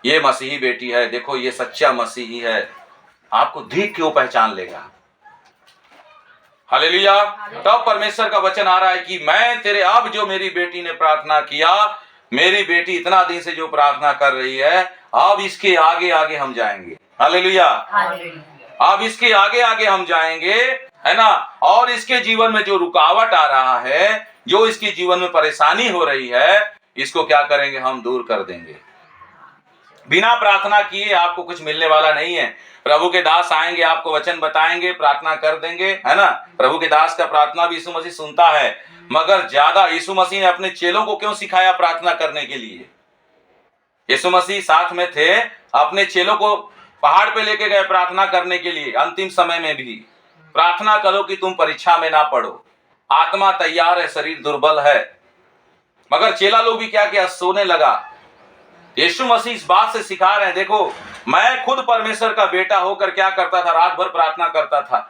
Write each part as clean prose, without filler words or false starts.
ये मसीही बेटी है, देखो ये सच्चा मसीही है, आपको देख के वो पहचान लेगा। हालेलुया। तब परमेश्वर का वचन आ रहा है कि मैं तेरे, अब जो मेरी बेटी ने प्रार्थना किया, मेरी बेटी इतना दिन से जो प्रार्थना कर रही है, अब इसके आगे आगे हम जाएंगे। हालेलुया। अब इसके आगे आगे हम जाएंगे, है ना। और इसके जीवन में जो रुकावट आ रहा है, जो इसके जीवन में परेशानी हो रही है, इसको क्या करेंगे, हम दूर कर देंगे। बिना प्रार्थना किए आपको कुछ मिलने वाला नहीं है। प्रभु के दास आएंगे, आपको वचन बताएंगे, प्रार्थना कर देंगे, है ना। प्रभु के दास का प्रार्थना भी यीशु मसीह सुनता है, मगर ज्यादा यीशु मसीह ने अपने चेलों को क्यों सिखाया प्रार्थना करने के लिए? यीशु मसीह साथ में थे, अपने चेलों को पहाड़ पे लेके गए प्रार्थना करने के लिए। अंतिम समय में भी प्रार्थना करो कि तुम परीक्षा में ना पड़ो, आत्मा तैयार है, शरीर दुर्बल है। मगर चेला लोग भी क्या किया, सोने लगा। यीशु मसीह इस बात से सिखा रहे हैं, देखो मैं खुद परमेश्वर का बेटा होकर क्या करता था, रात भर प्रार्थना करता था,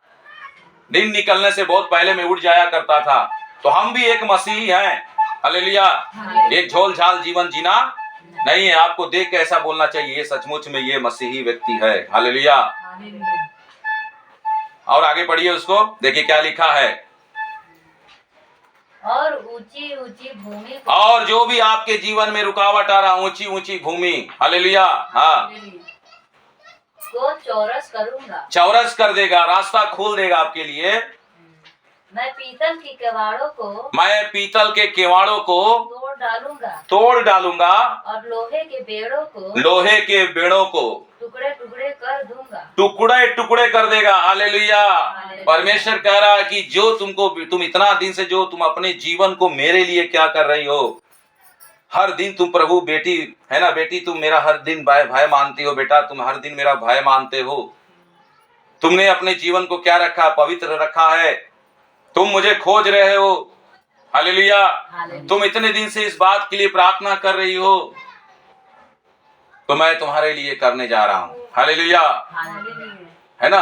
दिन निकलने से बहुत पहले मैं उठ जाया करता था। तो हम भी एक मसीही हैं। हालेलुया। एक झोल झाल जीवन जीना नहीं है। आपको देख के ऐसा बोलना चाहिए, ये सचमुच में ये मसीही व्यक्ति है। हालेलुया। और आगे पढ़िए उसको, देखिए क्या लिखा है। और ऊंची ऊंची भूमि, और जो भी आपके जीवन में रुकावट आ रहा, ऊंची ऊंची भूमि, हालेलुया, हाँ, को चौरस करूंगा, चौरस कर देगा, रास्ता खोल देगा आपके लिए। मैं पीतल के किवाड़ों को, मैं पीतल के किवाड़ों को तोड़ डालूंगा और लोहे के बेड़ों को टुकड़े टुकड़े कर दूंगा, टुकड़े टुकड़े कर देगा। हालेलुया। परमेश्वर कह रहा है कि जो तुम इतना दिन से जो तुम अपने जीवन को मेरे लिए क्या कर रही हो, हर दिन तुम प्रभु बेटी है ना, बेटी तुम मेरा हर दिन भाई मानती हो, बेटा तुम हर दिन मेरा भाई मानते हो। तुमने अपने जीवन को क्या रखा, पवित्र रखा है। तुम मुझे खोज रहे हो। हालेलुया। तुम इतने दिन से इस बात के लिए प्रार्थना कर रही हो, तो मैं तुम्हारे लिए करने जा रहा हूं। हालेलुया, है ना।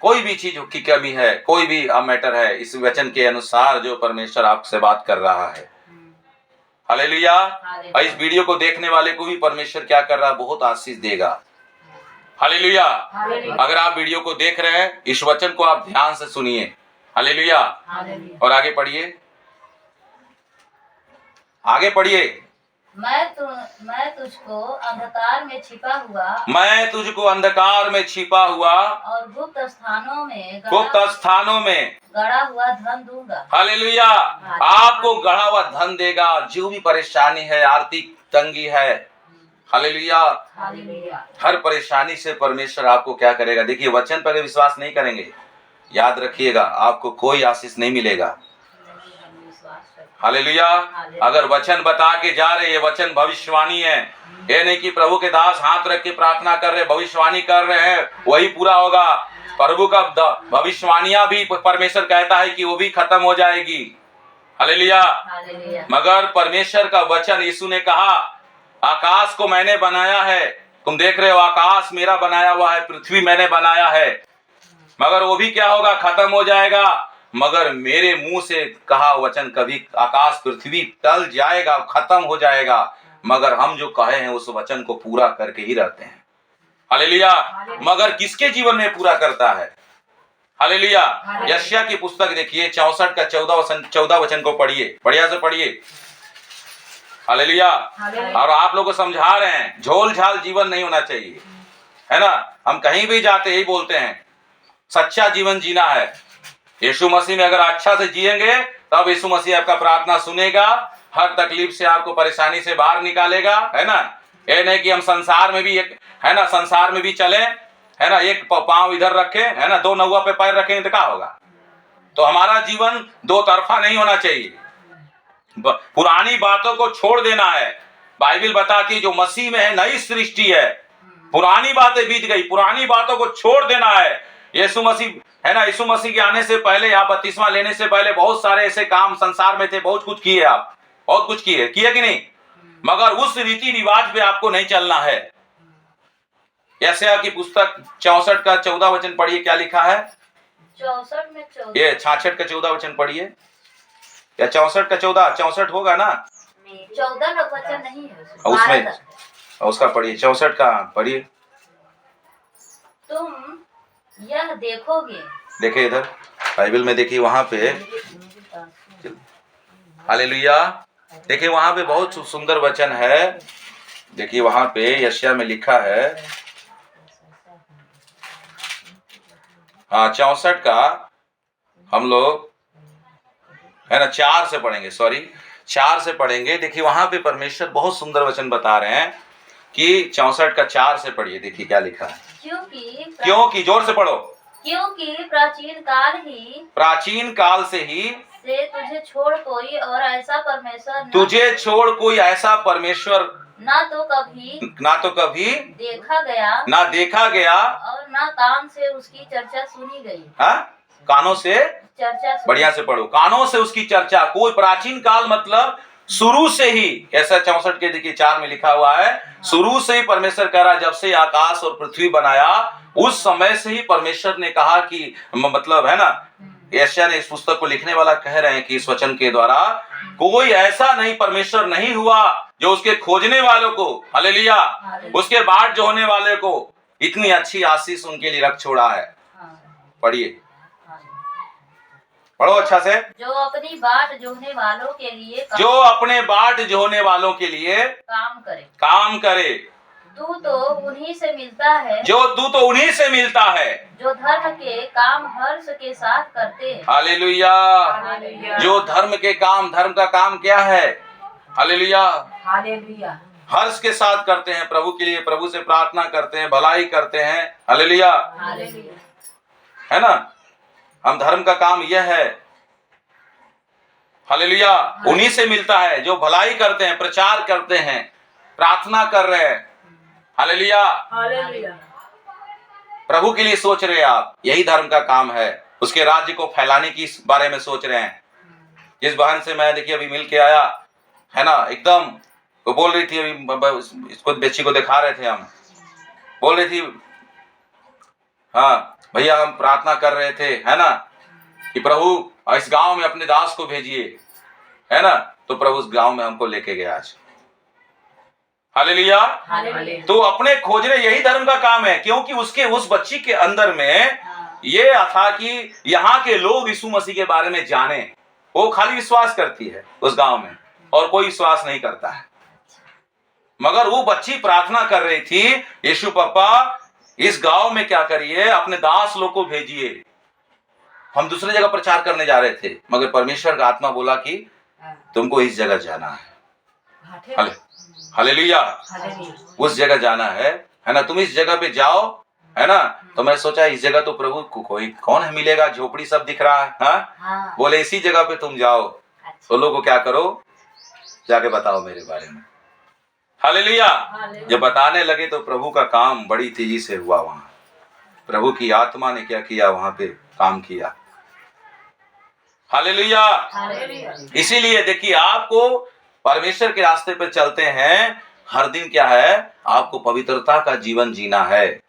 कोई भी चीज की कमी है, कोई भी मैटर है, इस वचन के अनुसार जो परमेश्वर आपसे बात कर रहा है। हालेलुया। और इस वीडियो को देखने वाले को भी परमेश्वर क्या कर रहा है, बहुत आशीष देगा। हालेलुया। अगर आप वीडियो को देख रहे हैं, इस वचन को आप ध्यान से सुनिए। हालेलुया। और आगे पढ़िए, आगे पढ़िए। मैं तुझको अंधकार में छिपा हुआ, मैं तुझको अंधकार में छिपा हुआ और गुप्त स्थानों में गड़ा हुआ धन दूंगा। हालेलुया। आपको गड़ा हुआ धन देगा। जो भी परेशानी है, आर्थिक तंगी है, हालेलुया, हर परेशानी से परमेश्वर आपको क्या करेगा। देखिए वचन पर विश्वास नहीं करेंगे, याद रखिएगा, आपको कोई आशीष नहीं मिलेगा। हालेलुया। अगर वचन बता के जा रहे, ये वचन भविष्यवाणी है। ये नहीं कि प्रभु के दास हाथ रख के प्रार्थना कर रहे, भविष्यवाणी कर रहे हैं, वही पूरा होगा। प्रभु का भविष्यवाणियां भी परमेश्वर कहता है कि वो भी खत्म हो जाएगी। हालेलुया। मगर परमेश्वर का वचन, यीशु ने कहा आकाश को मैंने बनाया है, तुम देख रहे हो आकाश मेरा बनाया हुआ है, पृथ्वी मैंने बनाया है, मगर वो भी क्या होगा, खत्म हो जाएगा। मगर मेरे मुंह से कहा वचन कभी, आकाश पृथ्वी टल जाएगा, खत्म हो जाएगा, मगर हम जो कहे हैं उस वचन को पूरा करके ही रहते हैं। हालेलुया। मगर किसके जीवन में पूरा करता है? हालेलुया। यशायाह की पुस्तक देखिए 64 का 14 वचन को पढ़िए, बढ़िया से पढ़िए। हालेलुया। और आप लोगों को समझा रहे हैं, झोल झाल जीवन नहीं होना चाहिए, है ना। हम कहीं भी जाते यही बोलते हैं, सच्चा जीवन जीना है। यीशु मसीह में अगर अच्छा से जिएंगे, तब यीशु मसीह आपका प्रार्थना सुनेगा, हर तकलीफ से आपको परेशानी से बाहर निकालेगा, है ना। ये नहीं कि हम संसार में भी एक, है ना, संसार में भी चले, है ना, एक पांव इधर रखे, है ना, दो नौवा पे पैर रखेंगे तो क्या होगा। तो हमारा जीवन दो तरफा नहीं होना चाहिए। पुरानी बातों को छोड़ देना है। बाइबल बताती है जो मसीह में है नई सृष्टि है, पुरानी बातें बीत गई, पुरानी बातों को छोड़ देना है। यीशु मसीह, है ना, यीशु मसीह के आने से पहले, आप बपतिस्मा लेने से पहले बहुत सारे ऐसे काम संसार में थे, बहुत कुछ किए, आप बहुत कुछ किए कि नहीं, मगर उस रीति रिवाज पे आपको नहीं चलना है। यशायाह की पुस्तक 64 का 14 वचन पढ़िए, क्या लिखा है? 64 में 14, ये 66 का 14 वचन पढ़िए, या 64 का 14, 64 होगा ना, 14 वचन नहीं है उसमें और उसका पढ़िए 64 का पढ़िए। तुम यह देखोगे। देखिए इधर बाइबल में देखिए वहां पे, हालेलुया, देखिए वहां पे बहुत सुंदर वचन है। देखिए वहां पे यशायाह में लिखा है, हाँ 64 का हम लोग है ना 4 से पढ़ेंगे, सॉरी 4 से पढ़ेंगे। देखिए वहां पे परमेश्वर बहुत सुंदर वचन बता रहे हैं कि 64 का 4 से पढ़िए। देखिए क्या लिखा है, क्योंकि जोर से पढ़ो, क्योंकि प्राचीन काल से ही से तुझे छोड़ कोई और ऐसा परमेश्वर तुझे छोड़ कोई ऐसा परमेश्वर ना तो कभी देखा गया और ना कान से उसकी चर्चा सुनी गई। हाँ, कानों से चर्चा बढ़िया से पढ़ो, कानों से उसकी चर्चा। कोई प्राचीन काल मतलब शुरू से ही, ऐसा 64 के देखिए 4 में लिखा हुआ है, शुरू से ही परमेश्वर कह रहा, जब से आकाश और पृथ्वी बनाया उस समय से ही परमेश्वर ने कहा कि मतलब है ना, यशायाह ने इस पुस्तक को लिखने वाला कह रहे हैं कि इस वचन के द्वारा कोई ऐसा नहीं परमेश्वर नहीं हुआ जो उसके खोजने वालों को, हालेलुया, उसके बाट जो होने वाले को इतनी अच्छी आशीष उनके लिए रख छोड़ा है। पढ़िए, पढ़ो अच्छा से। जो अपनी बाट जोहने वालों के लिए जो अपने बाट जोहने वालों के लिए काम करे तू तो उन्हीं से मिलता है, जो धर्म के काम हर्ष के साथ करते हैं। हालेलुया, जो धर्म के काम, धर्म का काम क्या है, हालेलुया, हालेलुया, हर्ष के साथ करते हैं, प्रभु के लिए, प्रभु से प्रार्थना करते हैं, भलाई करते हैं, हालेलुया, है ना। हम धर्म का काम यह है, हालेलुया, उन्हीं से मिलता है जो भलाई करते हैं, प्रचार करते हैं, प्रार्थना कर रहे हैं, हालेलुया, प्रभु के लिए सोच रहे हैं आप, यही धर्म का काम है। उसके राज्य को फैलाने की बारे में सोच रहे हैं। जिस बहन से मैं देखिए अभी मिल के आया है ना, एकदम वो बोल रही थी, अभी इसको बच्ची को दिखा रहे थे, हम बोल रही थी, हाँ भैया हम प्रार्थना कर रहे थे, है ना, कि प्रभु इस गांव में अपने दास को भेजिए, है ना, तो प्रभु उस गांव में हमको लेके गया आज, हालेलुया। तो अपने खोजने, यही धर्म का काम है, क्योंकि उसके उस बच्ची के अंदर में ये था कि यहाँ के लोग यीशु मसीह के बारे में जाने। वो खाली विश्वास करती है उस गांव में और कोई विश्वास नहीं करता है, मगर वो बच्ची प्रार्थना कर रही थी, यीशु पापा इस गांव में क्या करिए, अपने दास लोग को भेजिए। हम दूसरे जगह प्रचार करने जा रहे थे, मगर परमेश्वर का आत्मा बोला कि तुमको इस जगह जाना है, हालेलुया, उस जगह जाना है ना, तुम इस जगह पे जाओ, है ना। तो मैं सोचा इस जगह तो प्रभु को कोई कौन है मिलेगा, झोपड़ी सब दिख रहा है, हाँ? बोले इसी जगह पे तुम जाओ, तो लोगों को क्या करो, जाके बताओ मेरे बारे में, हालेलुया। जब बताने लगे तो प्रभु का काम बड़ी तेजी से हुआ वहां। प्रभु की आत्मा ने क्या किया, वहां पे काम किया, हालेलुया। इसीलिए देखिए, आपको परमेश्वर के रास्ते पर चलते हैं, हर दिन क्या है, आपको पवित्रता का जीवन जीना है,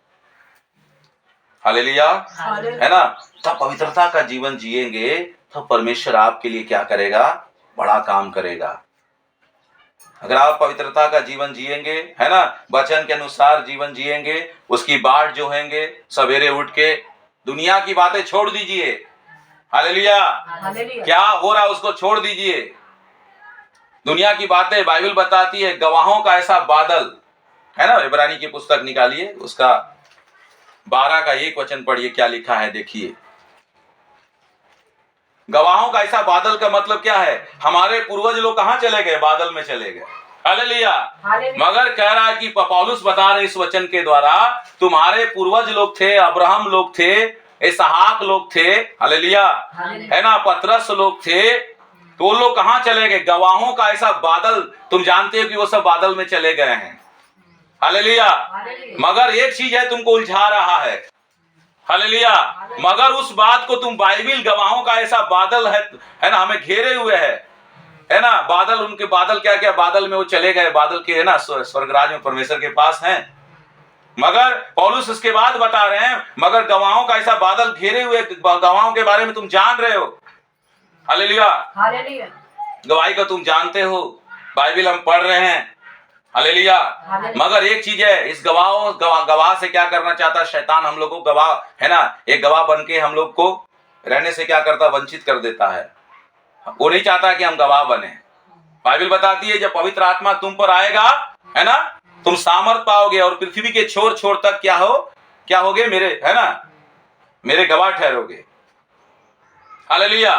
हालेलुया, है ना। तब पवित्रता का जीवन जिएंगे तो परमेश्वर आपके लिए क्या करेगा, बड़ा काम करेगा। अगर आप पवित्रता का जीवन जिएंगे, है ना, वचन के अनुसार जीवन जिएंगे, उसकी बाट जो होंगे, सवेरे उठ के दुनिया की बातें छोड़ दीजिए, हालेलुया, क्या हो रहा उसको छोड़ दीजिए। दुनिया की बातें, बाइबल बताती है गवाहों का ऐसा बादल, है ना, इब्रानी की पुस्तक निकालिए, उसका 12 का 1 वचन पढ़िए, क्या लिखा है देखिए। गवाहों का ऐसा बादल का मतलब क्या है, हमारे पूर्वज लोग कहां चले गए, बादल में चले गए, हालेलुया। मगर कह रहा है कि पौलुस बता रहे इस वचन के द्वारा, तुम्हारे पूर्वज लोग थे, अब्राहम लोग थे, इसहाक लोग थे, हालेलुया, है ना, पतरस लोग थे, तो वो लोग कहां चले गए, गवाहों का ऐसा बादल। तुम जानते हो कि वो सब बादल में चले गए हैं, हालेलुया। मगर एक चीज है तुमको उलझा रहा है, हालेलुया। मगर उस बात को तुम, बाइबल गवाहों का ऐसा बादल है ना, हमें घेरे हुए है ना, बादल, उनके बादल क्या क्या, बादल में वो चले गए, बादल के, है ना, स्वर्गराज में परमेश्वर के पास हैं। मगर पौलुस उसके बाद बता रहे हैं, मगर गवाहों का ऐसा बादल घेरे हुए, गवाहों के बारे में तुम जान रहे हो, हालेलुया, गवाही को तुम जानते हो, बाइबल हम पढ़ रहे हैं, हालेलुया। मगर एक चीज है, इस गवाह से क्या करना चाहता है शैतान? हम लोग को गवाह है ना, एक गवाह बन के हम लोग को रहने से क्या करता, वंचित कर देता है। वो नहीं चाहता कि हम गवाह बने। बाइबल बताती है जब पवित्र आत्मा तुम पर आएगा, है ना, तुम सामर्थ पाओगे और पृथ्वी के छोर छोर तक क्या होगे मेरे, है ना, मेरे गवाह ठहरोगे। हालेलुया।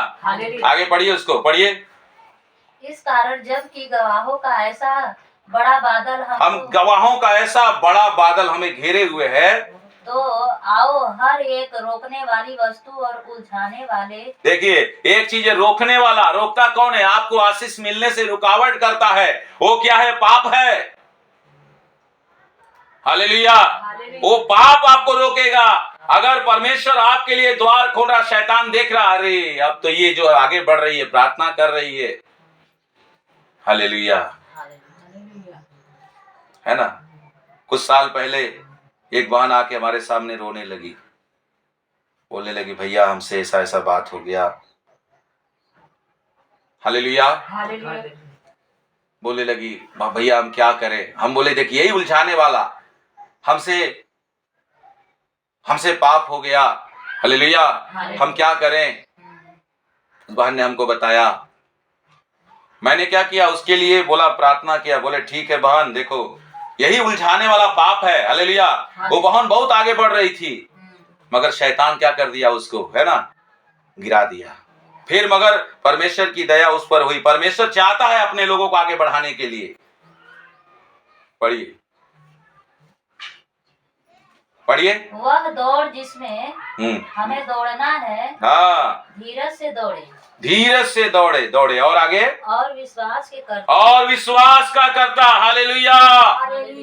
आगे पढ़िए, उसको पढ़िए। इस कारण जबकि गवाहों का ऐसा बड़ा बादल हम गवाहों का ऐसा बड़ा बादल हमें घेरे हुए है, तो आओ हर एक रोकने वाली वस्तु और उलझाने वाले। देखिए एक चीज है, रोकने वाला। रोकता कौन है? आपको आशीष मिलने से रुकावट करता है, वो क्या है? पाप है। हालेलुया। वो पाप आपको रोकेगा। अगर परमेश्वर आपके लिए द्वार खोल रहा, शैतान देख रहा, अरे अब तो ये जो आगे बढ़ रही है, प्रार्थना कर रही है, हालेलुया, है ना। कुछ साल पहले एक बहन आके हमारे सामने रोने लगी, बोलने लगी भैया हमसे ऐसा ऐसा बात हो गया। हालेलुया। बोलने लगी भैया हम क्या करें? हम बोले देखिए यही उलझाने वाला, हमसे पाप हो गया। हालेलुया। हम क्या करें? बहन ने हमको बताया। मैंने क्या किया उसके लिए? बोला प्रार्थना किया। बोले ठीक है बहन, देखो यही उलझाने वाला पाप है। हालेलुया। वो बहन बहुत आगे बढ़ रही थी, मगर शैतान क्या कर दिया उसको, है ना, गिरा दिया। फिर मगर परमेश्वर की दया उस पर हुई। परमेश्वर चाहता है अपने लोगों को आगे बढ़ाने के लिए। पढ़िए पढ़िए। वह दौड़ जिसमें हमें दौड़ना है, हाँ, धीरज से दौड़े, धीरज से दौड़े और आगे, और विश्वास के करता, और विश्वास का करता। हालेलुया।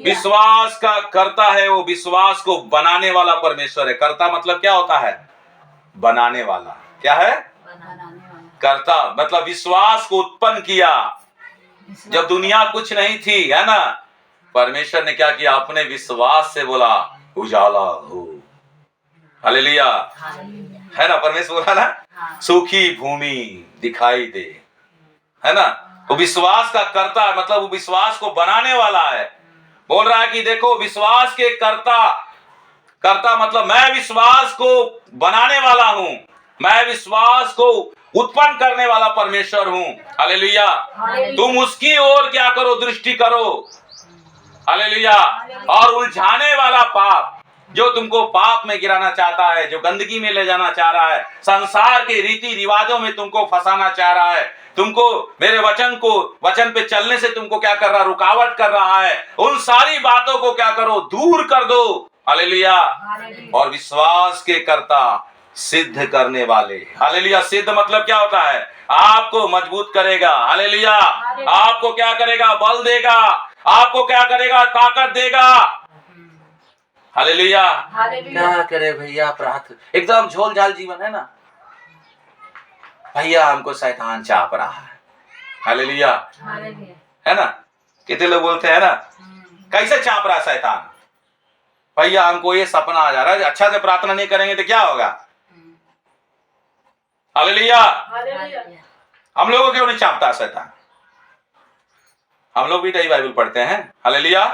विश्वास का करता है वो, विश्वास को बनाने वाला परमेश्वर है। करता मतलब क्या होता है? बनाने वाला। क्या है? करता मतलब विश्वास को उत्पन्न किया। जब दुनिया कुछ नहीं थी, है ना, परमेश्वर ने क्या किया? अपने विश्वास से बोला उजाला हो। हालेलुया, है ना। परमेश्वर बोला ना सूखी भूमि दिखाई दे, है ना। वो विश्वास का करता मतलब वो विश्वास को बनाने वाला है। बोल रहा है कि देखो विश्वास के करता मतलब मैं विश्वास को बनाने वाला हूं, मैं विश्वास को उत्पन्न करने वाला परमेश्वर हूं। हालेलुया। तुम उसकी ओर क्या करो? दृष्टि करो। हालेलुया। और उलझाने वाला पाप जो तुमको पाप में गिराना चाहता है, जो गंदगी में ले जाना चाह रहा है, संसार के रीति रिवाजों में तुमको फंसाना चाह रहा है, तुमको मेरे वचन पे चलने से तुमको क्या कर रहा? रुकावट कर रहा है। उन सारी बातों को क्या करो? दूर कर दो। हालेलुया। और विश्वास के करता, सिद्ध करने वाले। हालेलुया। सिद्ध मतलब क्या होता है? आपको मजबूत करेगा। हालेलुया। आपको क्या करेगा? बल देगा। आपको क्या करेगा? ताकत देगा। हालेलुया। क्या करे भैया? प्रार्थना एकदम झोल झाल जीवन है ना भैया, हमको शैतान चाप रहा है। हालेलुया, है ना। कितने लोग बोलते हैं ना, कैसे चाप रहा शैतान? भैया हमको ये सपना आ जा रहा है, अच्छा से प्रार्थना नहीं करेंगे तो क्या होगा? हालेलुया। हम लोगों को क्यों नहीं चापता शैतान? हम लोग भी तो बाइबल पढ़ते हैं। हालेलुया।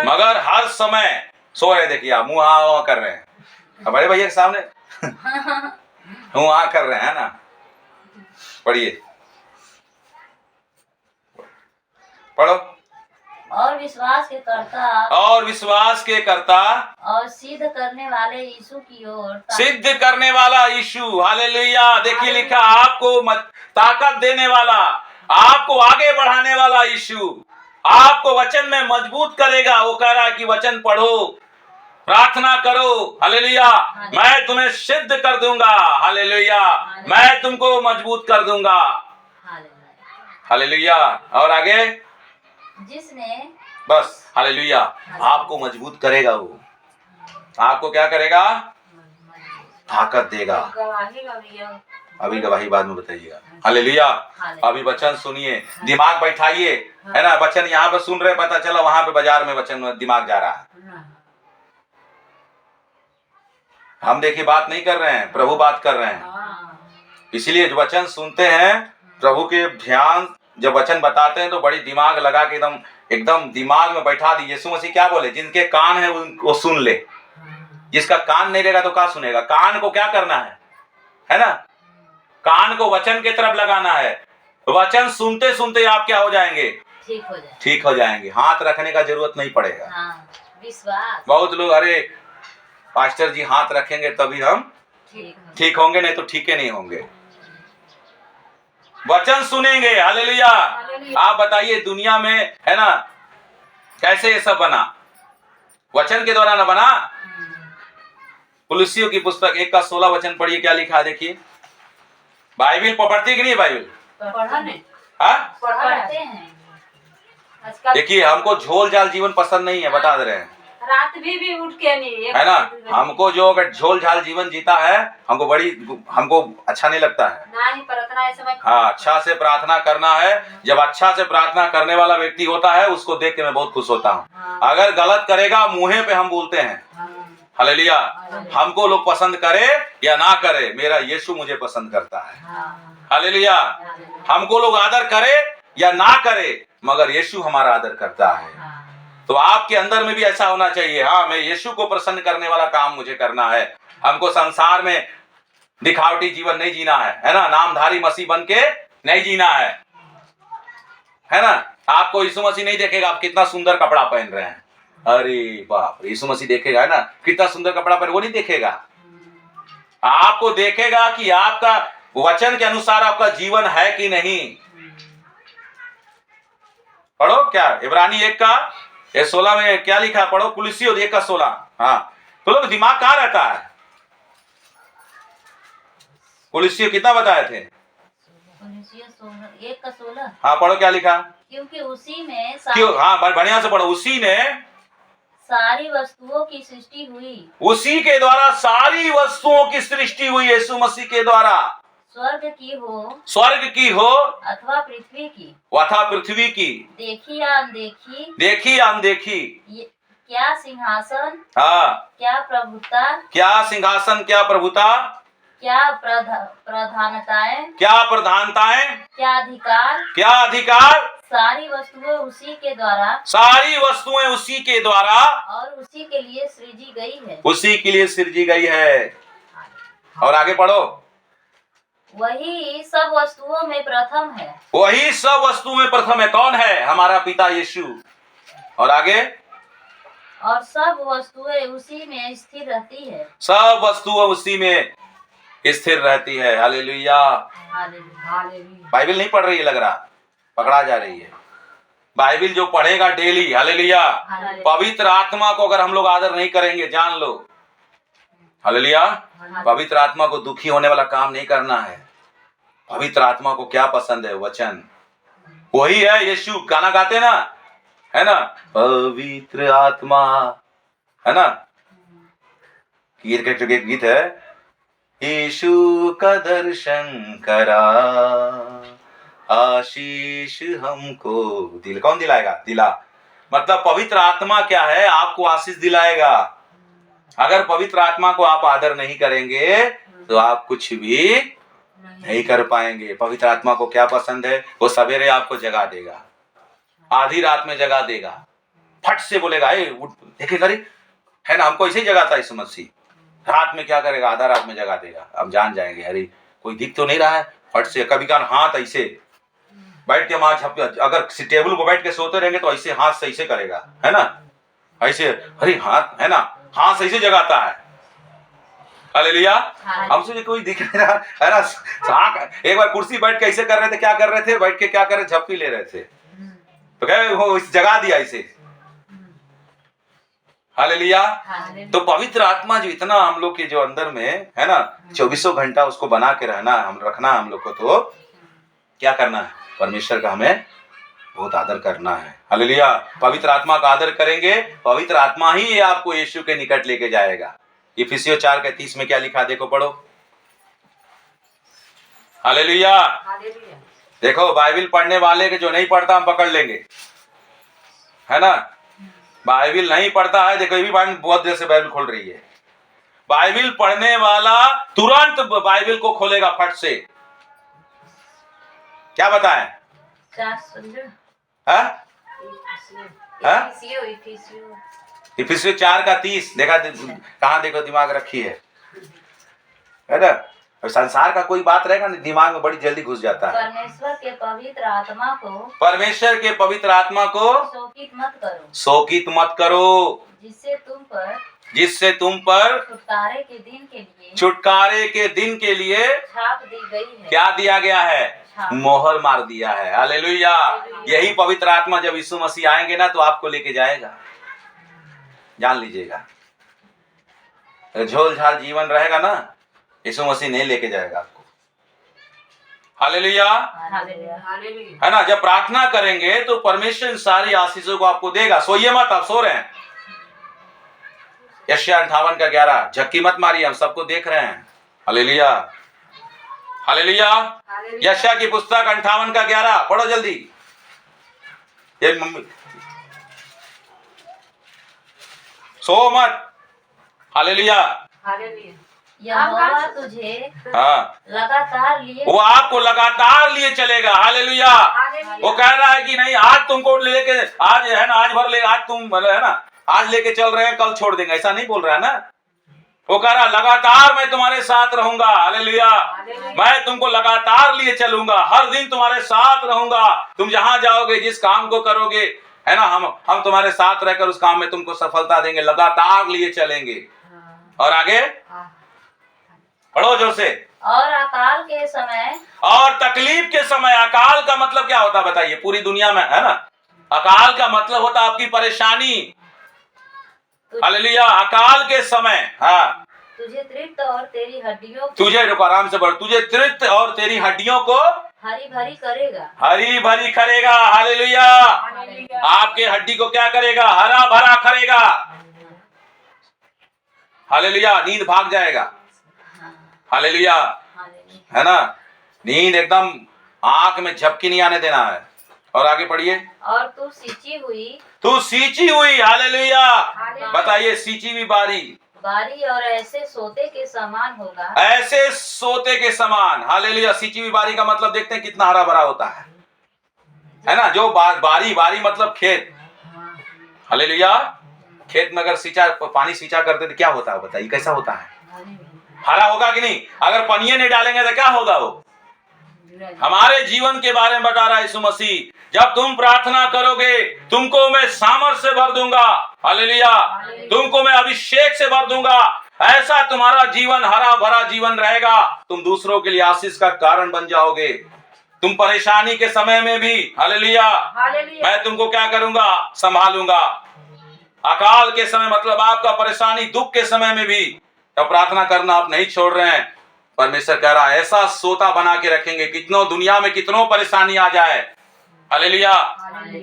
मगर हर समय सो रहे, देखिए आप मुंह हाँ कर रहे हैं बड़े भैया के सामने मुंह हाँ कर रहे हैं ना। पढ़िए, पढ़ो। और विश्वास के करता, और विश्वास के करता, और सिद्ध करने वाले यीशु की ओर, सिद्ध करने वाला यीशु। हालेलुया। देखिए लिखा, आपको ताकत देने वाला, आपको आगे बढ़ाने वाला यीशु आपको वचन में मजबूत करेगा। वो कह रहा है कि वचन पढ़ो, प्रार्थना करो। हालेलुया। मैं तुम्हें सिद्ध कर दूंगा। हालेलुया। मैं तुमको मजबूत कर दूंगा। हालेलुया। और आगे, जिसने, बस हालेलुया, आपको मजबूत करेगा। वो आपको क्या करेगा? ताकत देगा। अभी गवाही बाद में बताइएगा। हालेलुया। अभी वचन सुनिए, दिमाग बैठाइए, है ना। वचन यहाँ पे सुन रहे, पता चला वहां पे बाजार में वचन में दिमाग जा रहा है। हम देखिए बात नहीं कर रहे हैं, प्रभु बात कर रहे हैं। इसलिए जो वचन सुनते हैं, प्रभु के ध्यान जब वचन बताते हैं तो बड़ी दिमाग लगा के एकदम एकदम दिमाग में बैठा दी। यीशु मसीह क्या बोले, जिनके कान है उनको सुन ले। जिसका कान नहीं रहेगा तो क्या सुनेगा। कान को क्या करना है ना, कान को वचन की तरफ लगाना है। वचन सुनते सुनते आप क्या हो जाएंगे, ठीक हो जाएंगे। हाथ रखने का जरूरत नहीं पड़ेगा। विश्वास। बहुत लोग अरे पास्टर जी हाथ रखेंगे तभी हम ठीक होंगे, नहीं तो ठीक नहीं होंगे। वचन सुनेंगे। हालेलुया। आप बताइए दुनिया में है ना कैसे ये सब बना, वचन के द्वारा ना बना। कुलुस्सियों की पुस्तक 1:16 वचन पढ़िए, क्या लिखा है देखिए। बाइबिल पढ़ती कि नहीं, बाइबिल पढ़ते हैं। देखिए हमको झोल झाल जीवन पसंद नहीं है, बता दे रहे हैं। रात भी उठ के नहीं है ना, हमको जो अगर झोल झाल जीवन जीता है हमको अच्छा नहीं लगता है ना ही प्रार्थना इस समय। हाँ, अच्छा से प्रार्थना करना है। जब अच्छा से प्रार्थना करने वाला व्यक्ति होता है उसको देख के मैं बहुत खुश होता हूँ। अगर गलत करेगा मुंह पे हम बोलते हैं। हालेलुया। हमको लोग पसंद करे या ना करे, मेरा यीशु मुझे पसंद करता है। हालेलुया। हमको लोग आदर करे या ना करे, मगर यीशु हमारा आदर करता है। तो आपके अंदर में भी ऐसा होना चाहिए, हाँ मैं यीशु को प्रसन्न करने वाला काम मुझे करना है। हमको संसार में दिखावटी जीवन नहीं जीना है ना, नामधारी मसीह बन के नहीं जीना है ना। आपको यीशु मसीह नहीं देखेगा आप कितना सुंदर कपड़ा पहन रहे हैं, अरे बाप, यीशु मसीह देखेगा है ना कितना सुंदर कपड़ा पहन, वो नहीं देखेगा। आपको देखेगा कि आपका वचन के अनुसार आपका जीवन है कि नहीं। पढ़ो क्या इब्रानी 1:16 में क्या लिखा, पढ़ो कुलुस्सियों 1:16। हाँ तो लोग दिमाग कहाँ रहता है। कुलुस्सियों कितना बताए थे, 1:16। हाँ पढ़ो क्या लिखा। क्योंकि उसी में क्यों, हाँ बढ़िया से पढ़ो। उसी ने सारी वस्तुओं की सृष्टि हुई, उसी के द्वारा सारी वस्तुओं की सृष्टि हुई। यीशु मसीह के द्वारा स्वर्ग की हो अथवा पृथ्वी की, देखी या अनदेखी, क्या सिंहासन, हाँ क्या प्रभुता, क्या सिंहासन, क्या प्रभुता, क्या प्रधानताएं, क्या अधिकार, सारी वस्तुएं उसी के द्वारा और उसी के लिए सृजी गई है। और आगे पढ़ो। वही सब वस्तुओं में प्रथम है। कौन है, हमारा पिता यीशु। और आगे, और सब वस्तुएं उसी में स्थिर रहती है। हालेलुया। बाइबिल नहीं पढ़ रही है, लग रहा पकड़ा जा रही है। बाइबिल जो पढ़ेगा डेली, हालेलुया, पवित्र आत्मा को अगर हम लोग आदर नहीं करेंगे, जान लो, हालेलुया, पवित्र आत्मा को दुखी होने वाला काम नहीं करना है। पवित्र आत्मा को क्या पसंद है, वचन। वही है यीशु, गाना गाते ना, है ना, पवित्र आत्मा, है ना, गीत है, यीशु का दर्शन करा, आशीष हमको कौन दिलाएगा, मतलब पवित्र आत्मा क्या है, आपको आशीष दिलाएगा। अगर पवित्र आत्मा को आप आदर नहीं करेंगे तो आप कुछ भी नहीं कर पाएंगे। पवित्र आत्मा को क्या पसंद है, वो सवेरे आपको जगा देगा, आधी रात में जगा देगा, फट से बोलेगा देखेगा, है ना, हमको ऐसे ही जगाता है यीशु मसीह। रात में क्या करेगा, आधा रात में जगा देगा। अब जान जाएंगे अरे कोई दिख तो नहीं रहा है, फट से कभी कभार हाथ ऐसे बैठ के अगर टेबल पर बैठ के सोते रहेंगे तो ऐसे हाथ से ऐसे करेगा, है ना, ऐसे, अरे हाथ, है ना, हाथ से ऐसे जगाता है। हालेलुया। हमसे कोई दिख नहीं रहा है ना। एक बार कुर्सी बैठ के ऐसे कर रहे थे, क्या कर रहे थे, बैठ के क्या कर रहे, झप्पी ले रहे थे, तो क्या वो जगा दिया ऐसे। हालेलुया। तो पवित्र आत्मा जो इतना हम लोग के जो अंदर में है ना, 24 घंटा उसको बना के रखना हम लोग को, तो क्या करना है, परमेश्वर का हमें बहुत आदर करना है। हालेलुया। पवित्र आत्मा का आदर करेंगे, पवित्र आत्मा ही आपको यीशु के निकट लेके जाएगा। इफिसियों 4:30 में क्या लिखा, देखो पढ़ो। हालेलुया। देखो बाइबिल पढ़ने वाले के जो नहीं पढ़ता हम पकड़ लेंगे, है ना। बाइबिल नहीं पढ़ता है, देखो ये भी बहुत देर से बाइबिल खोल रही है। बाइबिल पढ़ने वाला तुरंत बाइबिल को खोलेगा फट से। क्या बताएं, हाँ? हाँ? इफिसियों इफिसियों 4:30 देखा, कहाँ देखो दिमाग रखी है ना। अब संसार का कोई बात रहेगा नहीं, दिमाग में बड़ी जल्दी घुस जाता है। परमेश्वर के पवित्र आत्मा को परमेश्वर के पवित्र आत्मा को शोकित मत करो, शोकित मत करो, जिससे तुम पर छुटकारे के दिन के लिए छाप दी गई है। क्या दिया गया है? मोहर मार दिया है। हालेलुया। यही पवित्र आत्मा जब यीशु मसीह आएंगे ना तो आपको लेके जाएगा, जान लीजिएगा। झोल झाल जीवन रहेगा ना, यीशु मसीह नहीं लेके जाएगा आपको। हालेलुया, है ना। जब प्रार्थना करेंगे तो परमेश्वर इन सारी आशीषों को आपको देगा। सोइए मत, आप सो रहे हैं। यशायाह 58:11, झक्की मत मारिए, हम सबको देख रहे हैं। Hallelujah, hallelujah. यशायाह की पुस्तक 58:11 पढ़ो जल्दी। ये मम्मी सो मत। हालेलुया। यहोवा तुझे हाँ, लगातार लिए वो आपको लगातार लिए चलेगा। हालेलुया। वो कह रहा है कि नहीं आज तुमको लेके, आज है ना, आज भर ले, आज तुम है ना, आज लेके चल रहे हैं, कल छोड़ देंगे, ऐसा नहीं बोल रहा है ना। वो कह रहा लगातार मैं तुम्हारे साथ रहूंगा। हालेलुया। मैं तुमको लगातार लिए चलूंगा, हर दिन तुम्हारे साथ रहूंगा। तुम जहां जाओगे, जिस काम को करोगे, है ना, हम तुम्हारे साथ रहकर उस काम में तुमको सफलता देंगे, लगातार लिए चलेंगे। और आगे पढ़ो जोर से। और अकाल के समय, और तकलीफ के समय। अकाल का मतलब क्या होता है बताइए? पूरी दुनिया में, है ना, अकाल का मतलब होता है आपकी परेशानी। हालेलुया। अकाल के समय, हाँ, तुझे तृप्त और तेरी हड्डियों को, तुझे, रुको आराम से बढ़, तुझे तृप्त और तेरी हड्डियों को हरी भरी करेगा, हरी भरी करेगा। हालेलुया। आपके हड्डी को क्या करेगा? हरा भरा करेगा। हालेलुया। नींद भाग जाएगा। हालेलुया, है ना। नींद एकदम आंख में झपकी नहीं आने देना है। और आगे पढ़िए। और तू सींची हुई। हालेलुया। बताइए, सींची हुई बारी और ऐसे सोते के समान होगा, ऐसे सोते के समान। हालेलुया। सींची हुई बारी का मतलब देखते हैं कितना हरा भरा होता है ना। जो बारी मतलब खेत। हालेलुया। खेत में अगर पानी सींचा करते तो क्या होता है बताइए? कैसा होता है? हरा होगा कि नहीं? अगर पनिये नहीं डालेंगे तो क्या होगा? वो हमारे जीवन के बारे में बता रहा है यीशु मसीह। जब तुम प्रार्थना करोगे, तुमको मैं सामर्थ से भर दूंगा। हालेलुया। तुमको मैं अभिषेक से भर दूंगा। ऐसा तुम्हारा जीवन हरा भरा जीवन रहेगा। तुम दूसरों के लिए आशीष का कारण बन जाओगे। तुम परेशानी के समय में भी, हालेलुया, मैं तुमको क्या करूंगा? संभालूंगा। अकाल के समय मतलब आपका परेशानी दुख के समय में भी तो प्रार्थना करना आप नहीं छोड़ रहे हैं। परमेश्वर कह रहा है ऐसा सोता बना के रखेंगे, कितनों दुनिया में कितनों परेशानी आ जाए, हालेलुया,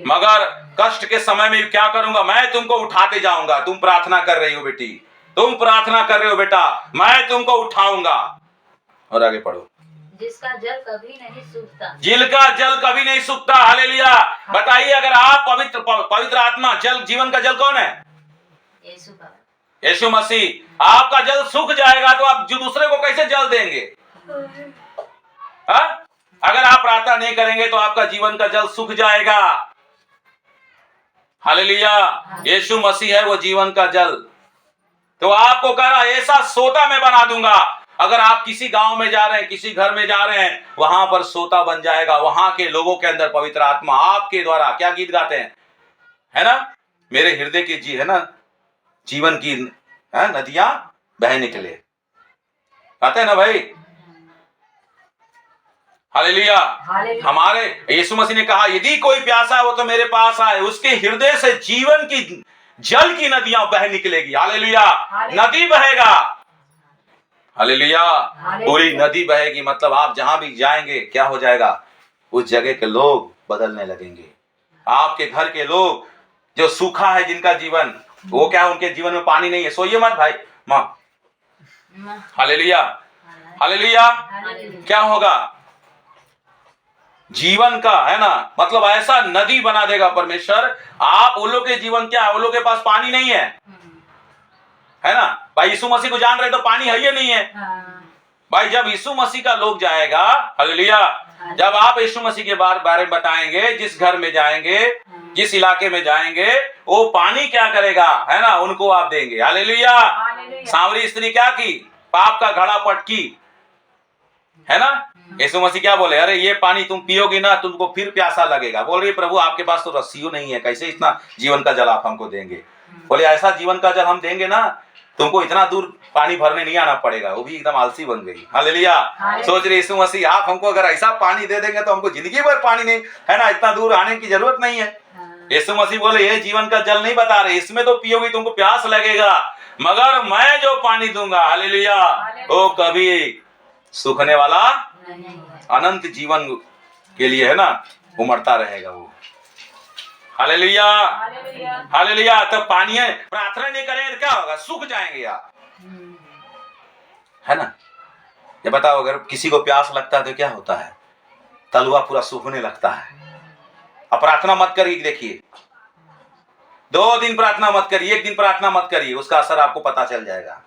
मगर कष्ट के समय में क्या करूंगा? मैं तुमको उठाते जाऊंगा। तुम प्रार्थना कर रही हो बेटी, तुम प्रार्थना कर रहे हो बेटा, मैं तुमको उठाऊंगा। और आगे पढ़ो। जिसका जल कभी नहीं सूखता, जिसका जल कभी नहीं सूखता। हालेलुया। बताइए, अगर आप पवित्र आत्मा, जल, जीवन का जल कौन है? यीशु का, यीशु मसीह। आपका जल सूख जाएगा तो आप जो दूसरे को कैसे जल देंगे? हा? अगर आप प्रार्थना नहीं करेंगे तो आपका जीवन का जल सूख जाएगा। हालेलुया। यीशु मसीह है वो जीवन का जल। तो आपको कह रहा ऐसा सोता मैं बना दूंगा। अगर आप किसी गांव में जा रहे हैं, किसी घर में जा रहे हैं, वहां पर सोता बन जाएगा। वहां के लोगों के अंदर पवित्र आत्मा आपके द्वारा क्या गीत गाते हैं, है ना, मेरे हृदय की है ना, जीवन की नदियां बह निकले, कहते हैं ना भाई। हालेलुया। हमारे यीशु मसीह ने कहा यदि कोई प्यासा है वो तो मेरे पास आए, उसके हृदय से जीवन की जल की नदियां बह निकलेगी। हालेलुया। नदी बहेगा। हालेलुया। पूरी नदी बहेगी मतलब आप जहां भी जाएंगे क्या हो जाएगा? उस जगह के लोग बदलने लगेंगे। आपके घर के लोग जो सूखा है जिनका जीवन, वो क्या उनके जीवन में पानी नहीं है, सोइए मत भाई माँ। हालेलुया। हालेलुया। क्या होगा? जीवन का, है ना, मतलब ऐसा नदी बना देगा परमेश्वर। आप उन लोग के जीवन क्या है? उन लोग के पास पानी नहीं है ना भाई। यीशु मसीह को जान रहे तो पानी है ही नहीं है भाई। जब यीशु मसीह का लोग जाएगा, हालेलुया, जब आप यीशु मसीह के बारे में बताएंगे, जिस घर में जाएंगे, जिस इलाके में जाएंगे, वो पानी क्या करेगा, है ना, उनको आप देंगे। हालेलुया। सांवरी स्त्री क्या की, पाप का घड़ा पटकी, है ना। यीशु मसीह क्या बोले, अरे ये पानी तुम पियोगी ना, तुमको फिर प्यासा लगेगा। बोल रही प्रभु आपके पास तो रस्सियों नहीं है, कैसे इतना जीवन का जल आप हमको देंगे। बोले ऐसा जीवन का जल हम देंगे ना, तुमको इतना दूर पानी भरने नहीं आना पड़ेगा। वो भी एकदम आलसी बन गई। हालेलुया। सोच रही यीशु मसीह आप हमको अगर ऐसा पानी दे देंगे तो हमको जिंदगी भर पानी नहीं, है ना, इतना दूर आने की जरूरत नहीं है। यीशु मसीह बोले ये जीवन का जल नहीं बता रहे, इसमें तो पियोगी तुमको प्यास लगेगा, मगर मैं जो पानी दूंगा, हालेलुया, वो कभी सूखने वाला अनंत जीवन के लिए, है ना, उमड़ता रहेगा वो। Hallelujah, hallelujah. तब पानी है, प्रार्थना नहीं करेंगे तो क्या होगा, सूख जाएंगे आप, है ना। ये बताओ अगर किसी को प्यास लगता है तो क्या होता है, तलवा पूरा सूखने लगता है। अब प्रार्थना मत करिए, देखिए 2 दिन प्रार्थना मत करिए, 1 दिन प्रार्थना मत करिए, उसका असर आपको पता चल जाएगा।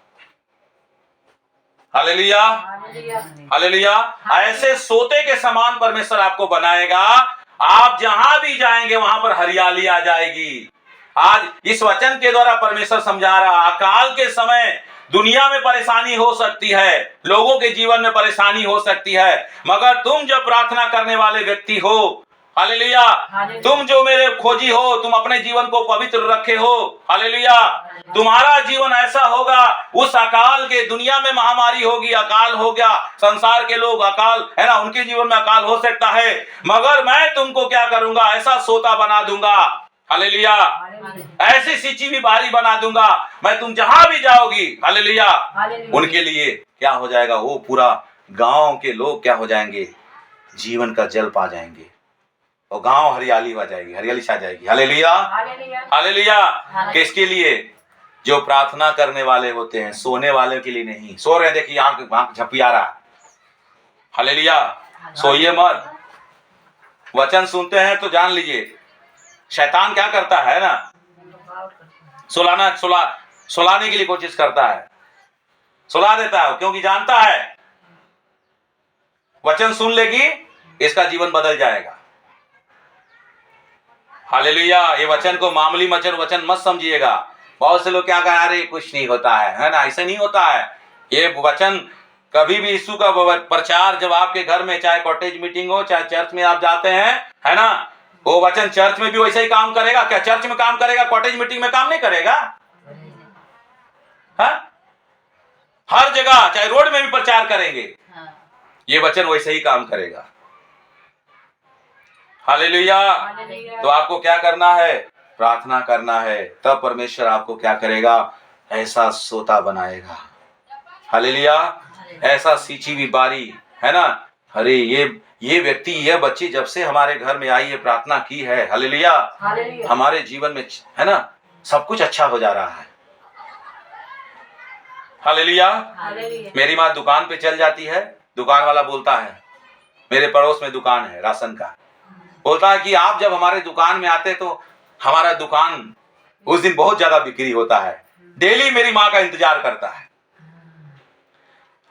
Hallelujah, hallelujah. ऐसे सोते के समान परमेश्वर आपको बनाएगा, आप जहां भी जाएंगे वहां पर हरियाली आ जाएगी। आज इस वचन के द्वारा परमेश्वर समझा रहा, अकाल के समय दुनिया में परेशानी हो सकती है, लोगों के जीवन में परेशानी हो सकती है, मगर तुम जब प्रार्थना करने वाले व्यक्ति हो, हालेलुया, तुम जो मेरे खोजी हो, तुम अपने जीवन को पवित्र रखे हो, हालेलुया, तुम्हारा जीवन ऐसा होगा, उस अकाल के, दुनिया में महामारी होगी, अकाल हो गया, संसार के लोग अकाल, है ना, उनके जीवन में अकाल हो सकता है, मगर मैं तुमको क्या करूंगा, ऐसा सोता बना दूंगा, हालेलुया, ऐसी सिंची हुई बारी बना दूंगा, मैं तुम जहां भी जाओगी, हालेलुया, उनके लिए क्या हो जाएगा, वो पूरा गांव के लोग क्या हो जाएंगे, जीवन का जल पा जाएंगे, और गांव हरियाली हो जाएगी, हरियाली छा जाएगी। Hallelujah, hallelujah. किसके लिए, जो प्रार्थना करने वाले होते हैं, सोने वाले के लिए नहीं। सो रहे देखिए, आंख झपिया रहा, हालेलुया, सोइए मत। वचन सुनते हैं तो जान लीजिए शैतान क्या करता है ना, सुलाने के लिए कोशिश करता है, सुला देता है, क्योंकि जानता है वचन सुन लेगी इसका जीवन बदल जाएगा। हालेलुया। ये वचन को मामूली वचन मत समझिएगा। बहुत से लोग क्या कह रहे, कुछ नहीं होता है ना, ऐसा नहीं होता है। ये वचन कभी भी यीशु का प्रचार जब आपके घर में, चाहे कॉटेज मीटिंग हो, चाहे चर्च में आप जाते हैं, है ना, वो वचन चर्च में भी वैसे ही काम करेगा क्या? चर्च में काम करेगा, कॉटेज मीटिंग में काम नहीं करेगा? हा? हर जगह, चाहे रोड में भी प्रचार करेंगे, ये वचन वैसे ही काम करेगा। हालेलुया। तो आपको क्या करना है, प्रार्थना करना है, तब परमेश्वर आपको क्या करेगा, ऐसा सोता बनाएगा। हालेलुया। ऐसा सींची हुई बारी, है ना। अरे ये व्यक्ति, ये बच्ची जब से हमारे घर में आई है, प्रार्थना की है, हालेलुया, हमारे जीवन में, है ना, सब कुछ अच्छा हो जा रहा है। हालेलुया। मेरी माँ दुकान पे चल जाती है, दुकान वाला बोलता है, मेरे पड़ोस में दुकान है राशन का, बोलता है कि आप जब हमारे दुकान में आते तो हमारा दुकान उस दिन बहुत ज्यादा बिक्री होता है, डेली मेरी माँ का इंतजार करता है।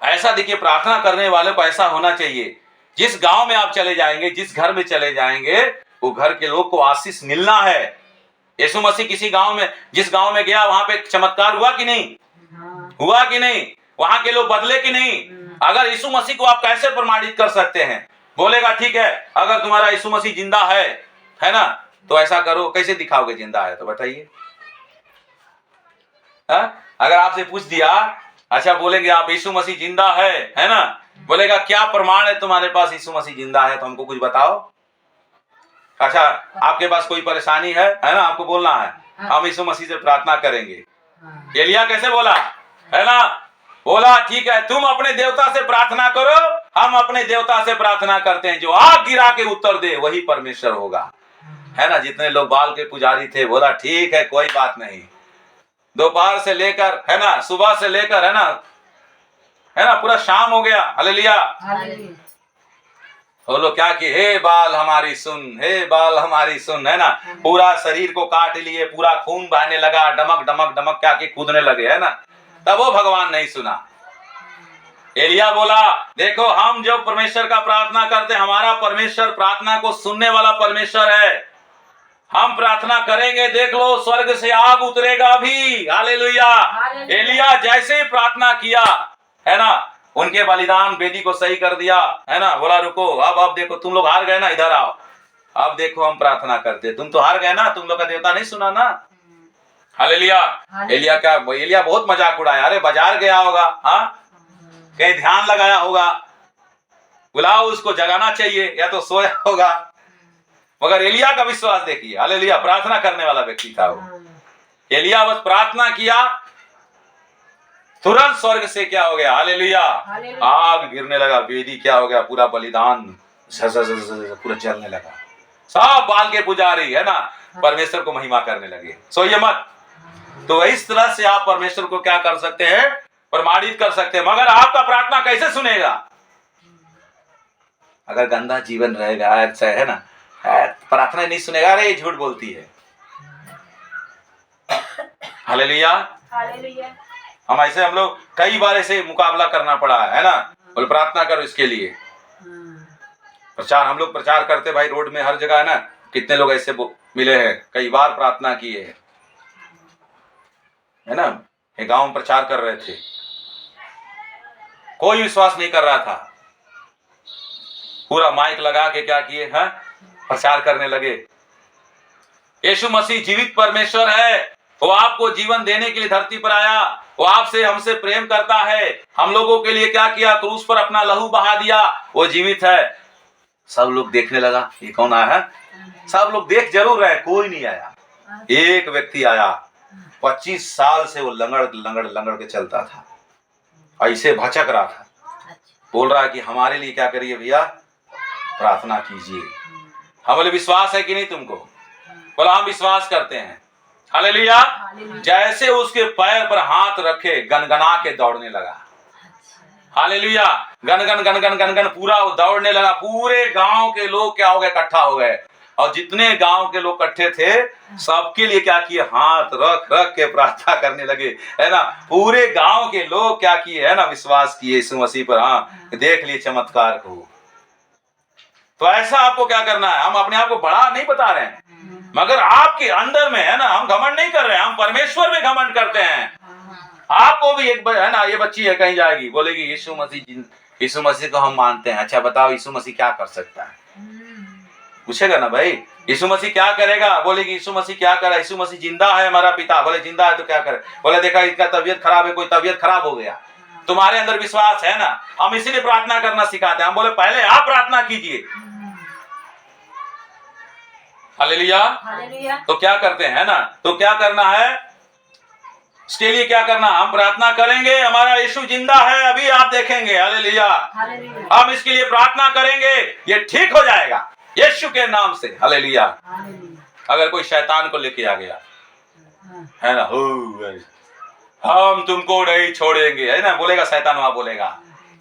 ऐसा देखिए, प्रार्थना करने वाले को ऐसा होना चाहिए, जिस गांव में आप चले जाएंगे, जिस घर में चले जाएंगे, वो घर के लोग को आशीष मिलना है। यीशु मसीह किसी गांव में, जिस गांव में गया वहां पे चमत्कार हुआ कि नहीं? हुआ कि नहीं? वहां के लोग बदले कि नहीं? अगर यीशु मसीह को आप कैसे प्रमाणित कर सकते हैं? बोलेगा ठीक है, अगर तुम्हारा यीशु मसीह जिंदा है ना, तो ऐसा करो। कैसे दिखाओगे जिंदा है? तो बताइए। अगर आपसे पूछ दिया, अच्छा बोलेंगे आप यीशु मसीह जिंदा है ना, बोलेगा क्या प्रमाण है तुम्हारे पास यीशु मसीह जिंदा है? तो हमको कुछ बताओ। अच्छा, आपके पास कोई परेशानी है ना, आपको बोलना है, हम यीशु मसीह से प्रार्थना करेंगे। एलिया कैसे बोला, है ना, बोला ठीक है, तुम अपने देवता से प्रार्थना करो, हम अपने देवता से प्रार्थना करते हैं, जो आग गिरा के उत्तर दे वही परमेश्वर होगा, है ना। जितने लोग बाल के पुजारी थे, बोला ठीक है, कोई बात नहीं। दोपहर से लेकर, है ना, सुबह से लेकर, है ना, पूरा शाम हो गया। हालेलुया। वो लोग क्या कि हे बाल हमारी सुन, हे बाल हमारी सुन, है ना, पूरा शरीर को काट लिए, पूरा खून बहने लगा, डमक डमक डमक क्या कि कूदने लगे, है ना। तब वो भगवान नहीं सुना। एलिया बोला, देखो हम जो परमेश्वर का प्रार्थना करते हैं, हमारा परमेश्वर प्रार्थना को सुनने वाला परमेश्वर है। हम प्रार्थना करेंगे, देख लो स्वर्ग से आग उतरेगा भी। हालेलुया। एलिया जैसे ही प्रार्थना किया, है ना, उनके बलिदान वेदी को सही कर दिया, है ना, बोला रुको, अब देखो तुम लोग हार गए ना, इधर आओ, अब देखो हम प्रार्थना करते, तुम तो हार गए ना, तुम लोग का देवता नहीं सुना ना। हालेलुया। एलिया क्या, एलिया बहुत मजाक उड़ाया, अरे बाजार गया होगा, हाँ, कहीं ध्यान लगाया होगा, बुलाओ उसको, जगाना चाहिए, या तो सोया होगा। मगर एलिया का विश्वास देखिए, हालेलुया, प्रार्थना करने वाला व्यक्ति था वो। एलिया बस प्रार्थना किया, तुरंत स्वर्ग से क्या हो गया, हालेलुया, आग गिरने लगा, वेदी क्या हो गया, पूरा बलिदान पूरा जलने लगा। सब बाल के पुजारी, है ना, परमेश्वर को महिमा करने लगे। सोइए मत। तो इस तरह से आप परमेश्वर को क्या कर सकते हैं, प्रमाणित कर सकते हैं। मगर आपका प्रार्थना कैसे सुनेगा? अगर गंदा जीवन रहेगा, ऐसा है ना, प्रार्थना नहीं सुनेगा, अरे ये झूठ बोलती है। हालेलुया। हम लोग कई बार ऐसे मुकाबला करना पड़ा है ना, बोले प्रार्थना करो इसके लिए। प्रचार, हम लोग प्रचार करते भाई, रोड में हर जगह, है ना, कितने लोग ऐसे मिले हैं, कई बार प्रार्थना किए हैं, है ना। एक गांव में प्रचार कर रहे थे, कोई विश्वास नहीं कर रहा था, पूरा माइक लगा के क्या किए हैं, प्रचार करने लगे। यीशु मसीह जीवित परमेश्वर है, वो आपको जीवन देने के लिए धरती पर आया, वो आपसे हमसे प्रेम करता है, हम लोगों के लिए क्या किया, क्रूस पर अपना लहू बहा दिया, वो जीवित है। सब लोग देखने लगा, ये कौन आया है? सब लोग देख जरूर रहे, कोई नहीं आया। एक व्यक्ति आया, 25 साल से वो लंगड़ के चलता था, ऐसे भचक रहा था, बोल रहा है कि हमारे लिए क्या करिए भैया, प्रार्थना कीजिए। हम बोले विश्वास है कि नहीं तुमको? बोला हम विश्वास करते हैं। हालेलुया। जैसे उसके पैर पर हाथ रखे, गनगना के दौड़ने लगा। हालेलुया। गन पूरा वो दौड़ने लगा। पूरे गांव के लोग क्या हो गए, इकट्ठा हो गए, और जितने गांव के लोग इकट्ठे थे, सबके लिए क्या किए, हाथ रख के प्रार्थना करने लगे, है ना। पूरे गांव के लोग क्या किए, है ना, विश्वास किए यीशु मसीह पर। हाँ, देख लिए चमत्कार को। तो ऐसा आपको क्या करना है, हम अपने आप को बड़ा नहीं बता रहे हैं, मगर आपके अंदर में, है ना, हम घमंड नहीं कर रहे हैं, हम परमेश्वर में घमंड करते हैं। आपको भी एक, है ना, ये बच्ची है, कहीं जाएगी, बोलेगी यीशु मसीह को हम मानते हैं। अच्छा बताओ यीशु मसीह क्या कर सकता है? पूछेगा ना भाई, यीशु मसीह क्या करेगा? बोलेगी यीशु मसीह क्या करे, यीशु मसीह जिंदा है, हमारा पिता। बोले जिंदा है तो क्या करे? बोले देखा इसका तबीयत खराब है, कोई तबीयत खराब हो गया, तुम्हारे अंदर विश्वास है ना, हम इसीलिए प्रार्थना करना सिखाते हैं। हम बोले पहले आप प्रार्थना कीजिए। हालेलुया। तो क्या करते हैं ना, तो क्या करना है, इसके लिए क्या करना, हम प्रार्थना करेंगे, हमारा यीशु जिंदा है, अभी आप देखेंगे। हालेलुया। हम इसके लिए प्रार्थना करेंगे, ये ठीक हो जाएगा यीशु के नाम से। हालेलुया। अगर कोई शैतान को लेके आ गया, है ना, हम तुमको नहीं छोड़ेंगे, है ना, बोलेगा शैतान, वहां बोलेगा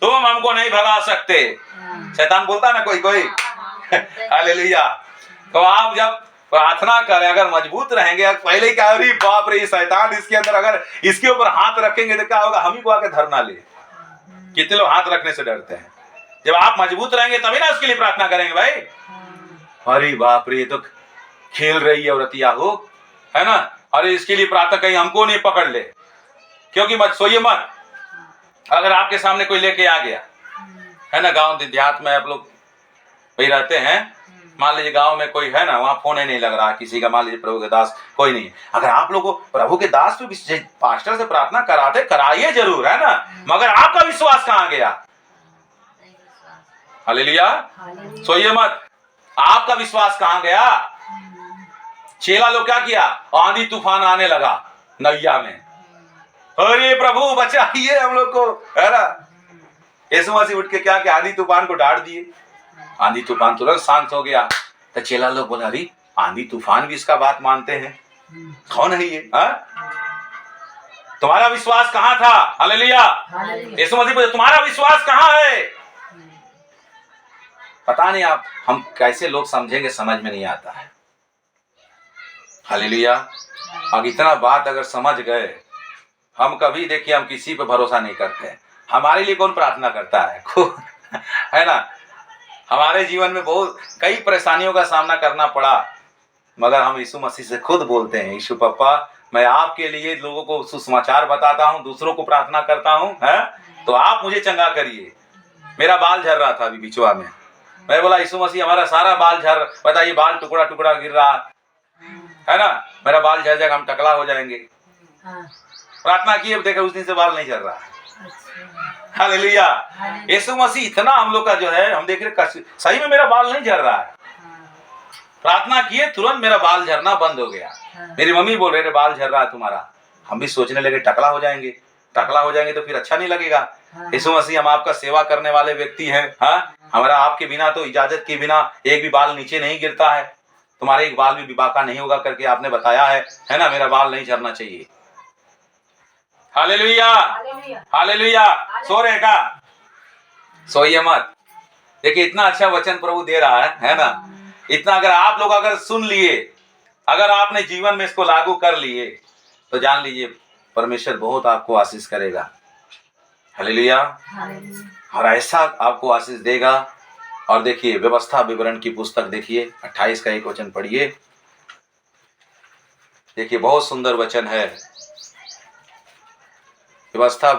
तुम हमको नहीं भगा सकते, शैतान बोलता ना कोई। हालेलुया। तो आप जब प्रार्थना करें, अगर मजबूत रहेंगे, पहले क्या, अरे बाप रे शैतान इसके अंदर, अगर इसके ऊपर हाथ रखेंगे तो क्या होगा, हम ही को आके धरना ले। कितने लोग हाथ रखने से डरते हैं। जब आप मजबूत रहेंगे तभी ना उसके लिए प्रार्थना करेंगे भाई। अरे बाप रे, तो खेल रही है औरतिया हो, है ना, अरे इसके लिए प्रार्थना कहीं हमको नहीं पकड़ ले, क्योंकि मत सोइए मत। अगर आपके सामने कोई लेके आ गया, है ना, गांव देहात में आप लोग वही रहते हैं, मान लीजिए गांव में कोई है ना, वहां फोन ही नहीं लग रहा किसी का, मान लीजिए प्रभु के दास कोई नहीं, अगर आप लोगों को प्रभु के दास तो पास्टर से प्रार्थना कराइए जरूर, है ना, मगर आपका विश्वास कहां गया? हालेलुया। सोइए मत, आपका विश्वास कहां गया? चेला लोग क्या किया, आंधी तूफान आने लगा नैया में, अरे प्रभु बचाइए हम लोग को, है ना। यीशु मसीह उठ के क्या किया, आंधी तूफान को डांट दिए, आंधी तूफान तुरंत शांत हो गया। तो चेला लोग बोला, अरे आंधी तूफान भी इसका बात मानते हैं, कौन है ये? तुम्हारा विश्वास कहां था? हालेलुया। यीशु मसीह बोले तुम्हारा विश्वास कहां है? पता नहीं आप, हम कैसे लोग समझेंगे, समझ में नहीं आता है। हालेलुया। अब इतना बात अगर समझ गए, हम कभी देखिए, हम किसी पे भरोसा नहीं करते हैं, हमारे लिए कौन प्रार्थना करता है? है ना? हमारे जीवन में बहुत कई परेशानियों का सामना करना पड़ा, मगर हम यीशु मसीह से खुद बोलते हैं, यीशु पप्पा मैं आपके लिए लोगों को सुसमाचार बताता हूँ, दूसरों को प्रार्थना करता हूँ, है तो आप मुझे चंगा करिए। मेरा बाल झड़ रहा था अभी बिचवा में, मैं बोला यीशु मसीह हमारा सारा बाल झड़, बताइए बाल टुकड़ा टुकड़ा गिर रहा है ना, मेरा बाल झड़ जाएगा, हम टकला हो जाएंगे। प्रार्थना की, अब देखा उस दिन से बाल नहीं झड़ रहा है। हालेलुया। यीशु मसीह इतना हम लोग का जो है, हम देख रहे सही में मेरा बाल नहीं झड़ रहा है। प्रार्थना किए तुरंत मेरा बाल झड़ना बंद हो गया। मेरी मम्मी बोल रहे बाल झड़ रहा है तुम्हारा, हम भी सोचने लगे टकला हो जाएंगे, टकला हो जाएंगे तो फिर अच्छा नहीं लगेगा। यीशु मसीह हम आपका सेवा करने वाले व्यक्ति हैं, हाँ हमारा आपके बिना तो इजाजत के बिना एक भी बाल नीचे नहीं गिरता है, तुम्हारे एक बाल भी बाका नहीं होगा करके आपने बताया है ना, मेरा बाल नहीं झड़ना चाहिए। Hallelujah hallelujah. सो रहे का? सोइए मत। देखिए इतना अच्छा वचन प्रभु दे रहा है ना, इतना अगर आप लोग अगर सुन लिए, अगर आपने जीवन में इसको लागू कर लिए तो जान लीजिए परमेश्वर बहुत आपको आशीष करेगा। हालेलुया। और ऐसा आपको आशीष देगा। और देखिए व्यवस्था विवरण की पुस्तक देखिए 28 का 1 वचन पढ़िए। देखिए बहुत सुंदर वचन है। व्यवस्था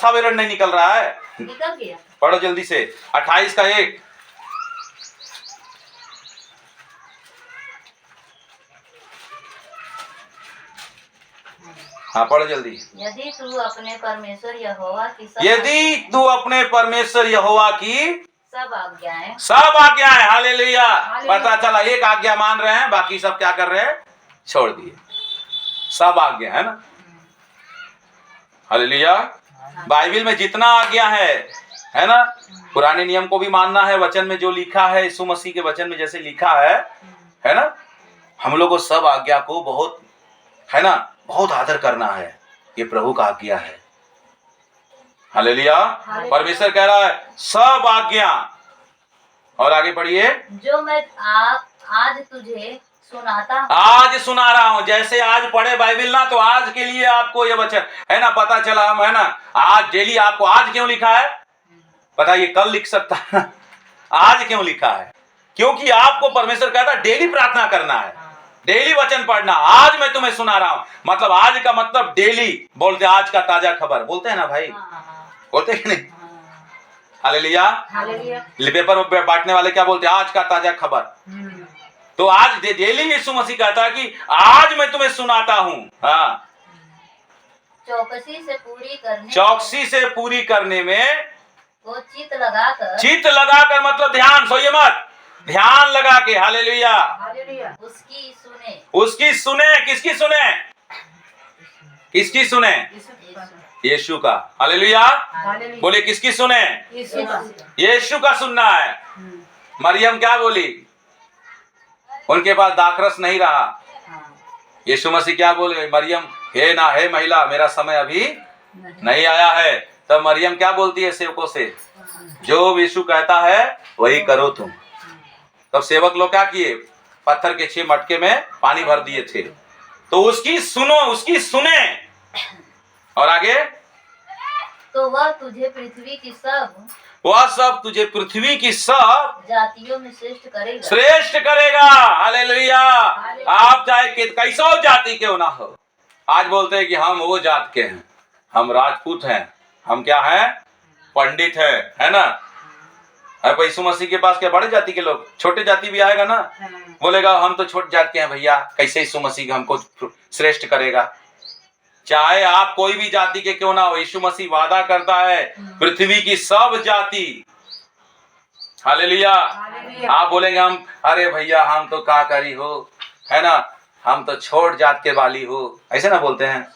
विवरण नहीं निकल रहा है, निकल गया। पढ़ो जल्दी से 28 का 1। हाँ पढ़ो जल्दी। यदि तू अपने परमेश्वर यहोवा की सब आज्ञाएं हालेलुया, पता चला एक आज्ञा मान रहे हैं, बाकी सब क्या कर रहे हैं? छोड़ दिए। सब आज्ञा है ना, हालेलुया। बाइबल में जितना आज्ञा है ना, पुराने नियम को भी मानना है, वचन में जो लिखा है, यीशु मसीह के वचन में जैसे लिखा है ना, हम लोग को सब आज्ञा को बहुत है ना, बहुत आदर करना है। ये प्रभु का आज्ञा है। हालेलुया। परमेश्वर कह रहा है सब आज्ञा। और आगे पढ़िए। जो मैं आज तुझे सुनाता हूं। आज सुना रहा हूं, जैसे आज पढ़े बाइबल ना, तो आज के लिए आपको ये वचन है ना पता चला, हम है ना आज डेली आपको आज क्यों लिखा है पता, ये कल लिख सकता है, आज क्यों लिखा है? क्योंकि आपको परमेश्वर कहता है डेली प्रार्थना करना है, डेली वचन पढ़ना। आज मैं तुम्हें सुना रहा हूं, मतलब आज का मतलब डेली बोलते, आज का ताजा खबर बोलते हैं ना भाई, बोलते हैं नहीं? हालेलुया। पेपर बांटने वाले क्या बोलते हैं? आज का ताजा खबर। तो आज डेली यीशु मसीह कहता है कि आज मैं तुम्हें सुनाता हूं। हाँ, चौकसी से पूरी करने में वो चित लगाकर मतलब ध्यान, सोइए मत, ध्यान लगा के। हालेलुया। उसकी सुने। किसकी सुने? यीशु का। हालेलुया। बोले किसकी सुने? यीशु का सुनना है। मरियम क्या बोली? उनके पास दाखरस नहीं रहा। यीशु मसीह क्या बोले? मरियम हे महिला, मेरा समय अभी नहीं आया है। तब मरियम क्या बोलती है सेवकों से? जो यीशु कहता है वही करो तुम। तब सेवक लोग क्या किए? पत्थर के 6 मटके में पानी भर दिए थे। तो उसकी सुने। और आगे, तो वह तुझे पृथ्वी की सब जातियों में श्रेष्ठ करेगा। हालेलुया। आप चाहे कैसो जाति क्यों ना हो, आज बोलते हैं कि हम वो जात के हैं, हम राजपूत हैं, हम क्या हैं? पंडित है ना। अब यीशु मसीह के पास क्या बड़े जाति के लोग, छोटे जाति भी आएगा ना, बोलेगा हम तो छोटे जात के हैं भैया, कैसे यीशु मसीह हमको श्रेष्ठ करेगा? चाहे आप कोई भी जाति के क्यों ना हो, यीशु मसीह वादा करता है पृथ्वी की सब जाति। हालेलुया। आप बोलेंगे हम अरे भैया हम तो क्या करी हो, है ना, हम तो छोट जात के वाली हो, ऐसे ना बोलते हैं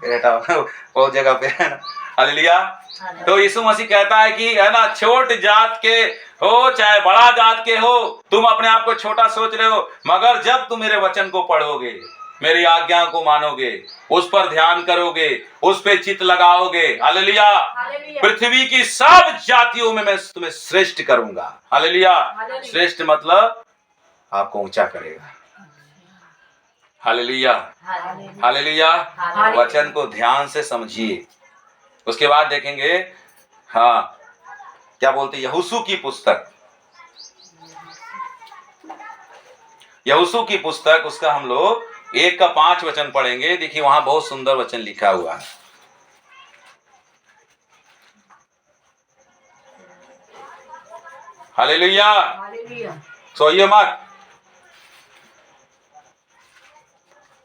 बहुत जगह पे, है ना। हालेलुया। तो यीशु मसीह कहता है कि है ना, छोट जात के हो चाहे बड़ा जात के हो, तुम अपने आप को छोटा सोच रहे हो, मगर जब तुम मेरे वचन को पढ़ोगे, मेरी आज्ञा को मानोगे, उस पर ध्यान करोगे, उस पे चित्त लगाओगे, हालेलुया, पृथ्वी की सब जातियों में मैं तुम्हें श्रेष्ठ करूंगा। हालेलुया। श्रेष्ठ मतलब आपको ऊंचा करेगा। हालेलुया। हालेलुया। वचन को ध्यान से समझिए, उसके बाद देखेंगे, हाँ क्या बोलते, यहोशू की पुस्तक, यहोशू की पुस्तक, उसका हम लोग 1 का 5 वचन पढ़ेंगे। देखिए वहां बहुत सुंदर वचन लिखा हुआ है। हालेलुया, सोइए मत।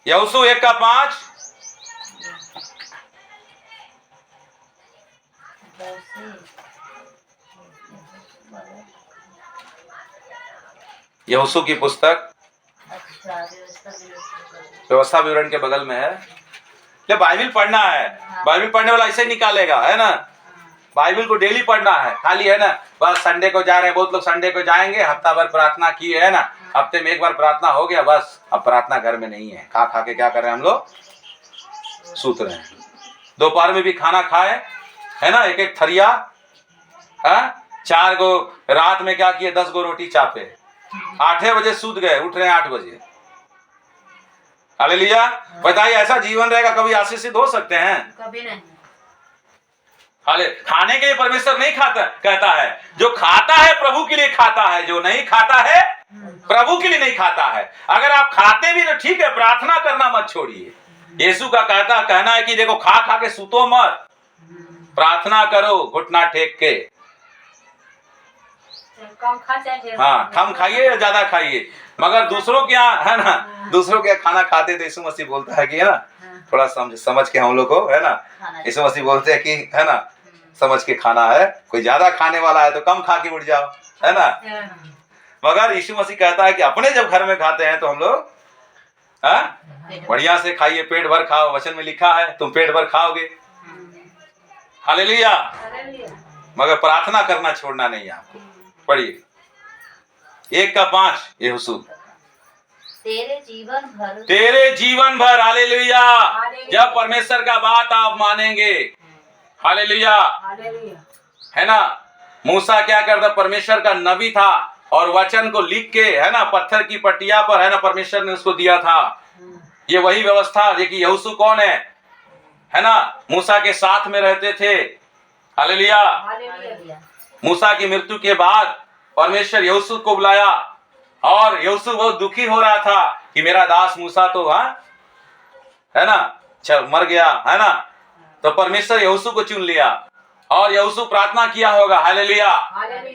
यहोशू 1 का 5, यहोशू की पुस्तक व्यवस्था विवरण के बगल में है। ले बाइबल पढ़ना है, बाइबल पढ़ने वाला ऐसे ही निकालेगा, है ना। बाइबल को डेली पढ़ना है, खाली है ना बस संडे को जा रहे हैं, बहुत लोग संडे को जाएंगे, हफ्ता भर प्रार्थना की है ना, हफ्ते में एक बार प्रार्थना हो गया बस, अब प्रार्थना घर में नहीं है। खा खा के क्या कर रहे हैं हम लोग, सूत रहे हैं। दोपहर में भी खाना खाए, है ना, एक एक थरिया, 4 गो, रात में क्या किए 10 गो रोटी चापे, 8 बजे सूत गए, उठ रहे हैं 8 बजे। हालेलुया। बताइए ऐसा जीवन रहेगा, कभी आशीषित हो सकते हैं? कभी नहीं। हाले खाने के लिए परमेश्वर नहीं खाता, कहता है जो खाता है प्रभु के लिए खाता है, जो नहीं खाता है प्रभु के लिए नहीं खाता है। अगर आप खाते भी तो ठीक है, प्रार्थना करना मत छोड़िए। यीशु का कहना है कि देखो खा खा के सूतो मत, प्रार्थना करो घुटना टेक के। कम खा चाहे, हाँ कम खाइए या ज्यादा खाइए, मगर दूसरों के यहाँ, है ना, दूसरों के यहाँ खाना खाते तो यीशु मसीह बोलता है कि, है ना, थोड़ा समझ के हम लोग को, है ना, यीशु मसीह बोलते हैं कि, है ना, समझ के खाना है। कोई ज्यादा खाने वाला है तो कम खा के उठ जाओ, है ना। मगर यीशु मसीह कहता है कि अपने जब घर में खाते हैं तो हम लोग बढ़िया से खाइए, पेट भर खाओ। वचन में लिखा है तुम पेट भर खाओगे। हालेलुया। मगर प्रार्थना करना छोड़ना नहीं है आपको। पढ़िए 1 का 5 यहोशू। तेरे जीवन भर, हालेलुया। जब परमेश्वर का बात आप मानेंगे, हालेलुया, है ना। मूसा क्या करता, परमेश्वर का नबी था और वचन को लिख के, है ना, पत्थर की पटिया पर, है ना, परमेश्वर ने उसको दिया था। ये वही व्यवस्था। देखिए यहोशू कौन है ना, मूसा के साथ में रहते थे। हालेलुया। मूसा की मृत्यु के बाद परमेश्वर यहोशू को बुलाया और यहोशू बहुत दुखी हो रहा था कि मेरा दास मूसा तो, है ना, चल मर गया, है ना। तो परमेश्वर यहोशू को चुन लिया और यहोशू प्रार्थना किया होगा। हालेलुया।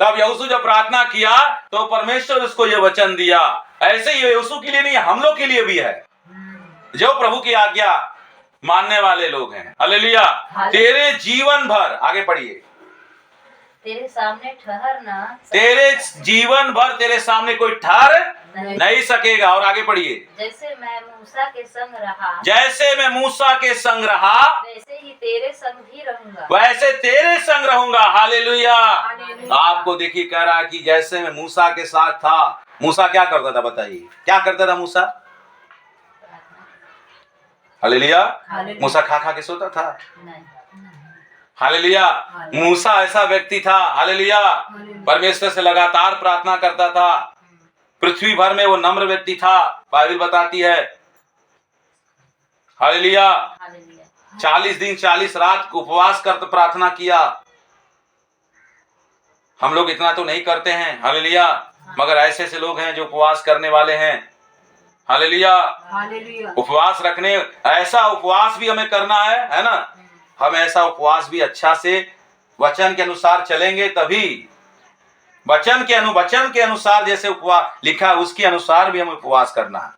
तब यहोशू जब प्रार्थना किया तो परमेश्वर उसको ये वचन दिया। ऐसे ही यहोशू के लिए नहीं, हम लोग के लिए भी है, जो प्रभु की आज्ञा मानने वाले लोग हैं। हालेलुया। तेरे जीवन भर, आगे पढ़िए, तेरे सामने ठहरना, तेरे जीवन भर तेरे सामने कोई ठहर नहीं सकेगा। और आगे पढ़िए, जैसे मैं मूसा के संग रहा, जैसे मैं मूसा के संग रहा, वैसे ही तेरे संग भी रहूंगा, वैसे तेरे संग रहूंगा। हालेलुया। आपको देखिए कह रहा है कि जैसे मैं मूसा के साथ था। मूसा क्या करता था, बताइए क्या करता था मूसा? हालेलुया। मूसा खा खा के सोता था। हालेलुया। मूसा ऐसा व्यक्ति था, हालेलुया, परमेश्वर से लगातार प्रार्थना करता था। पृथ्वी भर में वो नम्र व्यक्ति था, बाइबल बताती है। हालेलुया। 40 दिन 40 रात उपवास कर प्रार्थना किया। हम लोग इतना तो नहीं करते हैं, हालेलुया, मगर ऐसे ऐसे लोग हैं जो उपवास करने वाले हैं। हालेलुया। उपवास रखने, ऐसा उपवास भी हमें करना है ना। हम ऐसा उपवास भी अच्छा से वचन के अनुसार चलेंगे तभी, वचन के अनुसार जैसे उपवास लिखा है उसके अनुसार भी हमें उपवास करना है।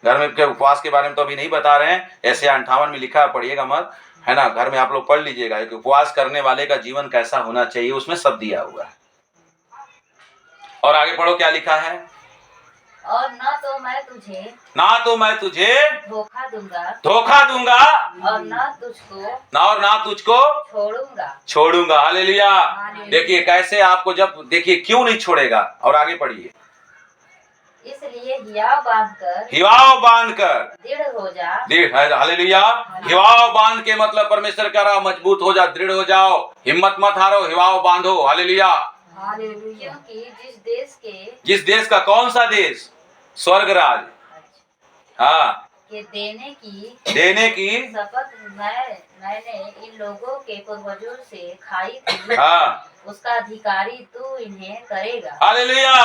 घर में के उपवास के बारे में तो अभी नहीं बता रहे हैं, ऐसे 58 में लिखा है, पढ़िएगा मत, है ना, घर में आप लोग पढ़ लीजिएगा कि उपवास करने वाले का जीवन कैसा होना चाहिए, उसमें सब दिया हुआ है। और आगे पढ़ो क्या लिखा है, और ना तो मैं तुझे धोखा दूंगा और ना तुझको छोड़ूंगा। हालेलुया। देखिए कैसे आपको, जब देखिए क्यों नहीं छोड़ेगा। और आगे पढ़िए, इसलिए हिवाव बांधकर दृढ़ हो जा। हालेलुया। हिवाव बांध के मतलब परमेश्वर कह रहा मजबूत हो जा, दृढ़ हो जाओ, हिम्मत मत हारो, हिवाव बांधो। हालेलुया। क्योंकि जिस देश का, कौन सा देश? स्वर्ग राज। हाँ, कि देने की शपथ मैंने इन लोगों के पूर्वजों से खाई थी, हाँ उसका अधिकारी तू इन्हें करेगा। हालेलुया।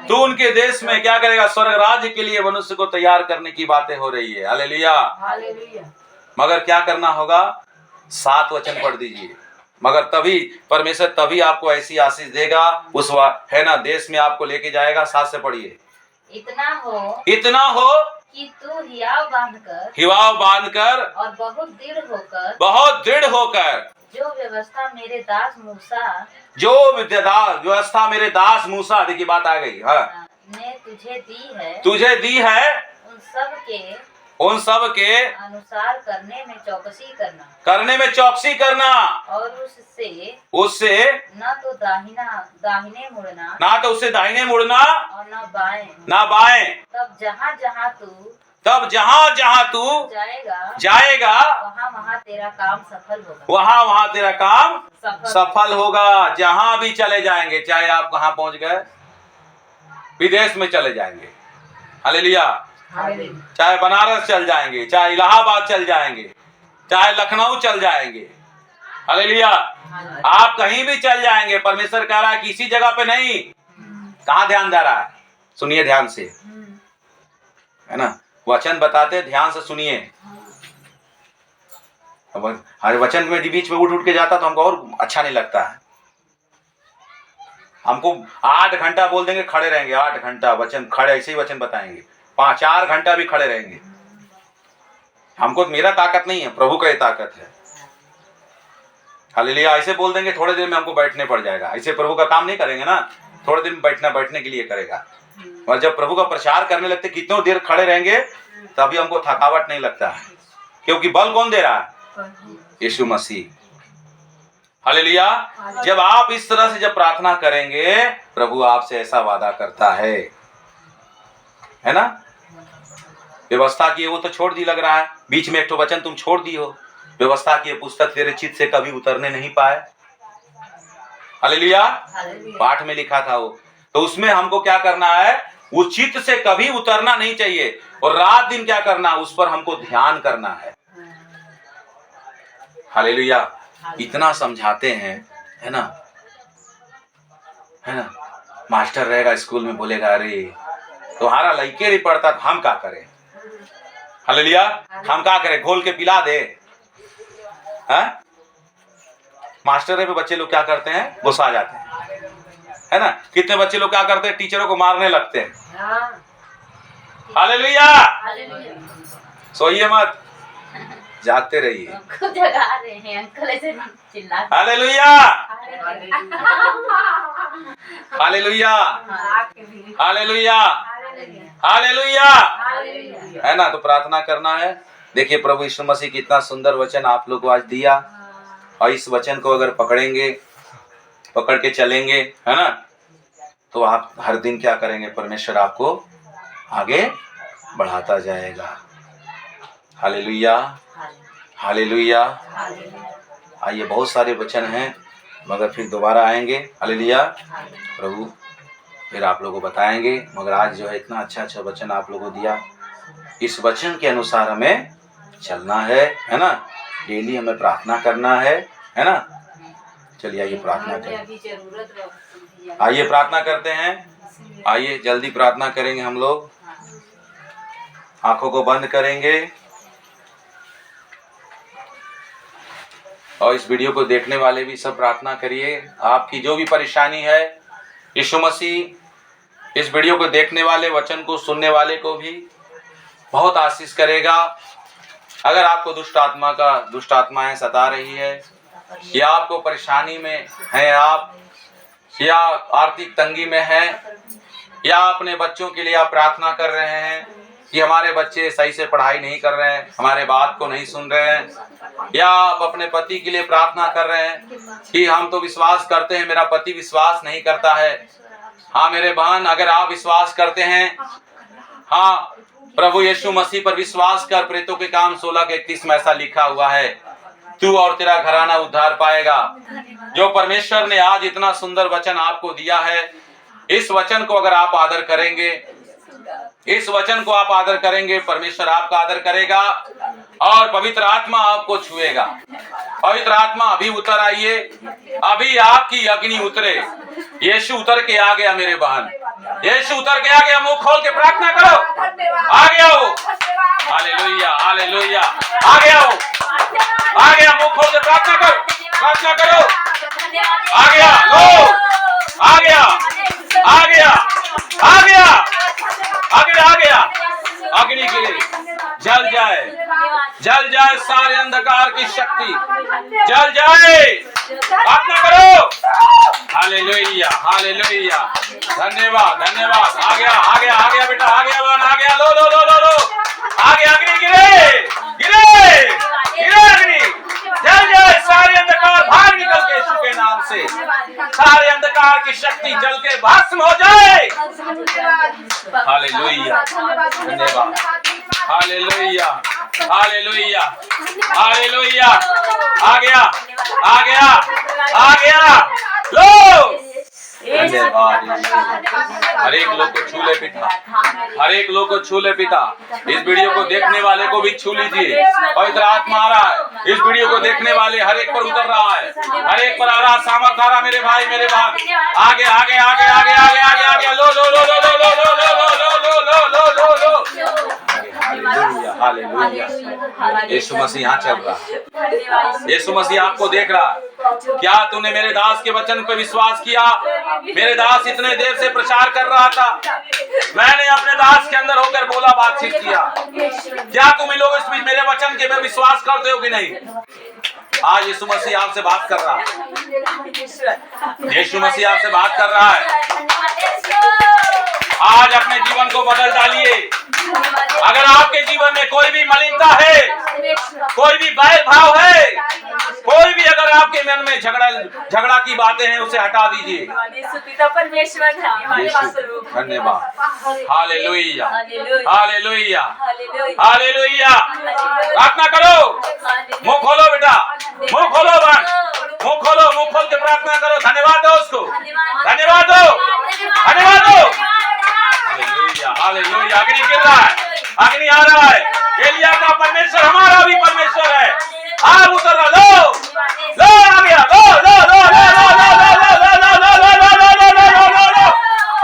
तू उनके देश में क्या करेगा? स्वर्ग राज्य के लिए मनुष्य को तैयार करने की बातें हो रही है। हालेलुया। मगर क्या करना होगा? 7 वचन पढ़ दीजिए। मगर तभी परमेश्वर तभी आपको ऐसी आशीष देगा, उस है ना देश में आपको लेके जाएगा। 7 से पढ़िए। इतना हो कि तू हियाव बांधकर और बहुत दृढ़ होकर जो व्यवस्था मेरे दास मूसा देखिए बात आ गई, हाँ, ने तुझे दी है उन सब के अनुसार करने में चौकसी करना और उससे न तो उससे दाहिने मुड़ना और न बाएं। तब जहाँ तू जाएगा वहाँ तेरा काम सफल होगा। जहाँ भी चले जाएंगे, चाहे आप कहाँ पहुंच गए, विदेश में चले जाएंगे, हालेलुया, चाहे बनारस चल जाएंगे, चाहे इलाहाबाद चल जाएंगे, चाहे लखनऊ चल जाएंगे, हालेलुया, आप कहीं भी चल जाएंगे, परमेश्वर कह रहा है कि इसी जगह पे नहीं। कहाँ ध्यान दे रहा है? सुनिए ध्यान से, है ना, वचन बताते ध्यान से सुनिए। हर वचन में बीच में उठ के जाता तो हमको और अच्छा नहीं लगता है। हमको 8 घंटा बोल देंगे, खड़े रहेंगे 8 घंटा वचन, खड़े ऐसे ही वचन बताएंगे, 4 घंटा भी खड़े रहेंगे। हमको मेरा ताकत नहीं है, प्रभु का ही ताकत है। हालेलुया। ऐसे बोल देंगे थोड़े देर में हमको बैठने पड़ जाएगा। ऐसे प्रभु का काम नहीं करेंगे ना, थोड़े दिन बैठने के लिए करेगा। और जब प्रभु का प्रचार करने लगते कितनी देर खड़े रहेंगे, तभी हमको थकावट नहीं लगता है, क्योंकि बल कौन दे रहा है? यीशु मसीह। हालेलुया। जब आप इस तरह से जब प्रार्थना करेंगे, प्रभु आपसे ऐसा वादा करता है ना। व्यवस्था की वो तो छोड़ दी, लग रहा है बीच में एक तो वचन तुम छोड़ दी हो। व्यवस्था की पुस्तक तेरे चित्त से कभी उतरने नहीं पाए। हालेलुया। पाठ में लिखा था वो, तो उसमें हमको क्या करना है? वो चित्त से कभी उतरना नहीं चाहिए, और रात दिन क्या करना, उस पर हमको ध्यान करना है। हालेलुया। इतना समझाते हैं, है ना, मास्टर रहेगा स्कूल में, बोलेगा अरे तुम्हारा लड़के नहीं पढ़ता तो हम क्या करें? हालेलुया। हम क्या करें? घोल के पिला दे? मास्टर पे बच्चे लोग क्या करते हैं? गुस्सा आ जाते हैं, है ना। कितने बच्चे लोग क्या करते हैं? टीचरों को मारने लगते हैं। हालेलुया। सोइए मत, जागते रहिए। जगा रहे हैं अंकल, ऐसे चिल्ला। हालेलुया। हालेलुया। हालेलुया। हालेलुया। है ना। तो प्रार्थना करना है। देखिए प्रभु यीशु मसीह कितना सुंदर वचन आप लोग को आज दिया, और इस वचन को अगर पकड़ेंगे, पकड़ के चलेंगे, है ना, तो आप हर दिन क्या करेंगे? परमेश्वर आपको आगे बढ़ाता जाएगा। हालेलुया। हालेलुया। आइए, बहुत सारे वचन हैं, मगर फिर दोबारा आएंगे। हालेलुया। प्रभु फिर आप लोगों को बताएंगे, मगर आज जो है इतना अच्छा वचन आप लोगों को दिया, इस वचन के अनुसार हमें चलना है ना। डेली हमें प्रार्थना करना है ना। चलिए आइए प्रार्थना करें। आइए प्रार्थना करते हैं। आइए जल्दी प्रार्थना करेंगे हम लोग। आंखों को बंद करेंगे और इस वीडियो को देखने वाले भी सब प्रार्थना करिए। आपकी जो भी परेशानी है, यीशु मसीह इस वीडियो को देखने वाले, वचन को सुनने वाले को भी बहुत आशीष करेगा। अगर आपको दुष्ट आत्माएं सता रही है, या आपको परेशानी में है आप, या आर्थिक तंगी में है, या अपने बच्चों के लिए आप प्रार्थना कर रहे हैं कि हमारे बच्चे सही से पढ़ाई नहीं कर रहे हैं, हमारे बात को नहीं सुन रहे हैं, या आप अपने पति के लिए प्रार्थना कर रहे हैं कि हम तो विश्वास करते हैं, मेरा पति विश्वास नहीं करता है। हाँ मेरे बहन, अगर आप विश्वास करते हैं, हाँ प्रभु यीशु मसीह पर विश्वास कर। प्रेतों के काम 16:31 में ऐसा लिखा हुआ है, तू और तेरा घराना उद्धार पाएगा। जो परमेश्वर ने आज इतना सुंदर वचन आपको दिया है, इस वचन को अगर आप आदर करेंगे, इस वचन को आप आदर करेंगे, परमेश्वर आपका आदर करेगा और पवित्र आत्मा आपको छुएगा। पवित्र आत्मा अभी उतर आइए, अभी आपकी अग्नि उतरे। यीशु उतर के आ गया मेरे बहन, यीशु उतर के आ गया। मुंह खोल के प्रार्थना करो, आ गया वो। हालेलुया, हालेलुया, आ गया वो, आ गया। मुंह खोल के प्रार्थना करो, प्रार्थना करो। आ गया, लो, आ गया, आ गया, आ गया, आ गया। अग्नि गिरे, जल जाए, जल जाए सारे अंधकार की शक्ति, जल जाए। प्रार्थना करो। हालेलुया, हालेलुया, धन्यवाद, धन्यवाद। आ गया, आ गया, आ गया बेटा, आ गया बहन, आ गया। लो लो लो लो लो, आ गया। अग्नि गिरे, गिरे, गिरे अग्नि, जल जाए सारे अंधकार, भाग निकल के यीशु के नाम से। सारे अंधकार की शक्ति जल के भस्म हो जाए। हालेलुया, धन्यवाद। Hallelujah, hallelujah, hallelujah. आ गया, आ गया, आ गया। लो, धन्यवाद। हर एक लोग को छू ले पिता, हर एक लोग को छू ले पिता। इस वीडियो को देखने वाले को भी छू लीजिए। पवित्र आत्मा आ रहा है, इस वीडियो को देखने वाले हर एक पर उतर रहा है, हर एक पर आ रहा, सामर्थ आ रहा। मेरे भाई, मेरे भाई, आगे आगे आगे आगे आगे आगे आगे। लो लो लो लो लो लो लो लो लो लो लो लो लो लो। Hallelujah, hallelujah. यीशु मसीह यहाँ चल रहा है, यीशु मसीह आपको देख रहा है। क्या तूने मेरे दास के वचन पे विश्वास किया? मेरे दास इतने देर से प्रचार कर रहा था, मैंने अपने दास के अंदर होकर बोला, बातचीत किया। क्या तुम लोग इस मेरे वचन के पे विश्वास करते हो कि नहीं? आज यीशु मसीह आपसे बात कर रहा है, यीशु मसीह आपसे बात कर रहा है। आज अपने जीवन को बदल डालिए। अगर आपके जीवन में कोई भी मलिनता है, कोई भी बैर भाव है, कोई भी अगर आपके मन में झगड़ा की बातें हैं, उसे हटा दीजिए। धन्यवाद। Hallelujah, hallelujah, hallelujah. प्रार्थना करो, मुंह खोलो बेटा, मुंह खोलो बहन, मुंह खोलो, मुंह खोल के प्रार्थना करो। धन्यवाद दो उसको, धन्यवाद दो, धन्यवाद दो। Hallelujah, hallelujah. अग्नि गिर रहा है, अग्नि आ रहा है। एलिया का परमेश्वर हमारा भी परमेश्वर है। आप उतर रहा, लो लो, आ गया। लो लो लो लो लो लो लो लो लो लो लो लो लो लो लो लो लो लो,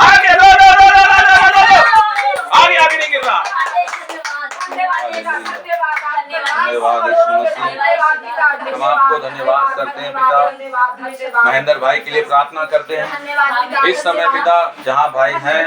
आ गया। लो लो लो लो लो लो लो लो, आ गया। अग्नि गिर रहा। धन्यवाद यीशु मसीह। हम आपको धन्यवाद करते हैं पिता। महेंद्र भाई के लिए प्रार्थना करते हैं इस समय पिता, जहाँ भाई हैं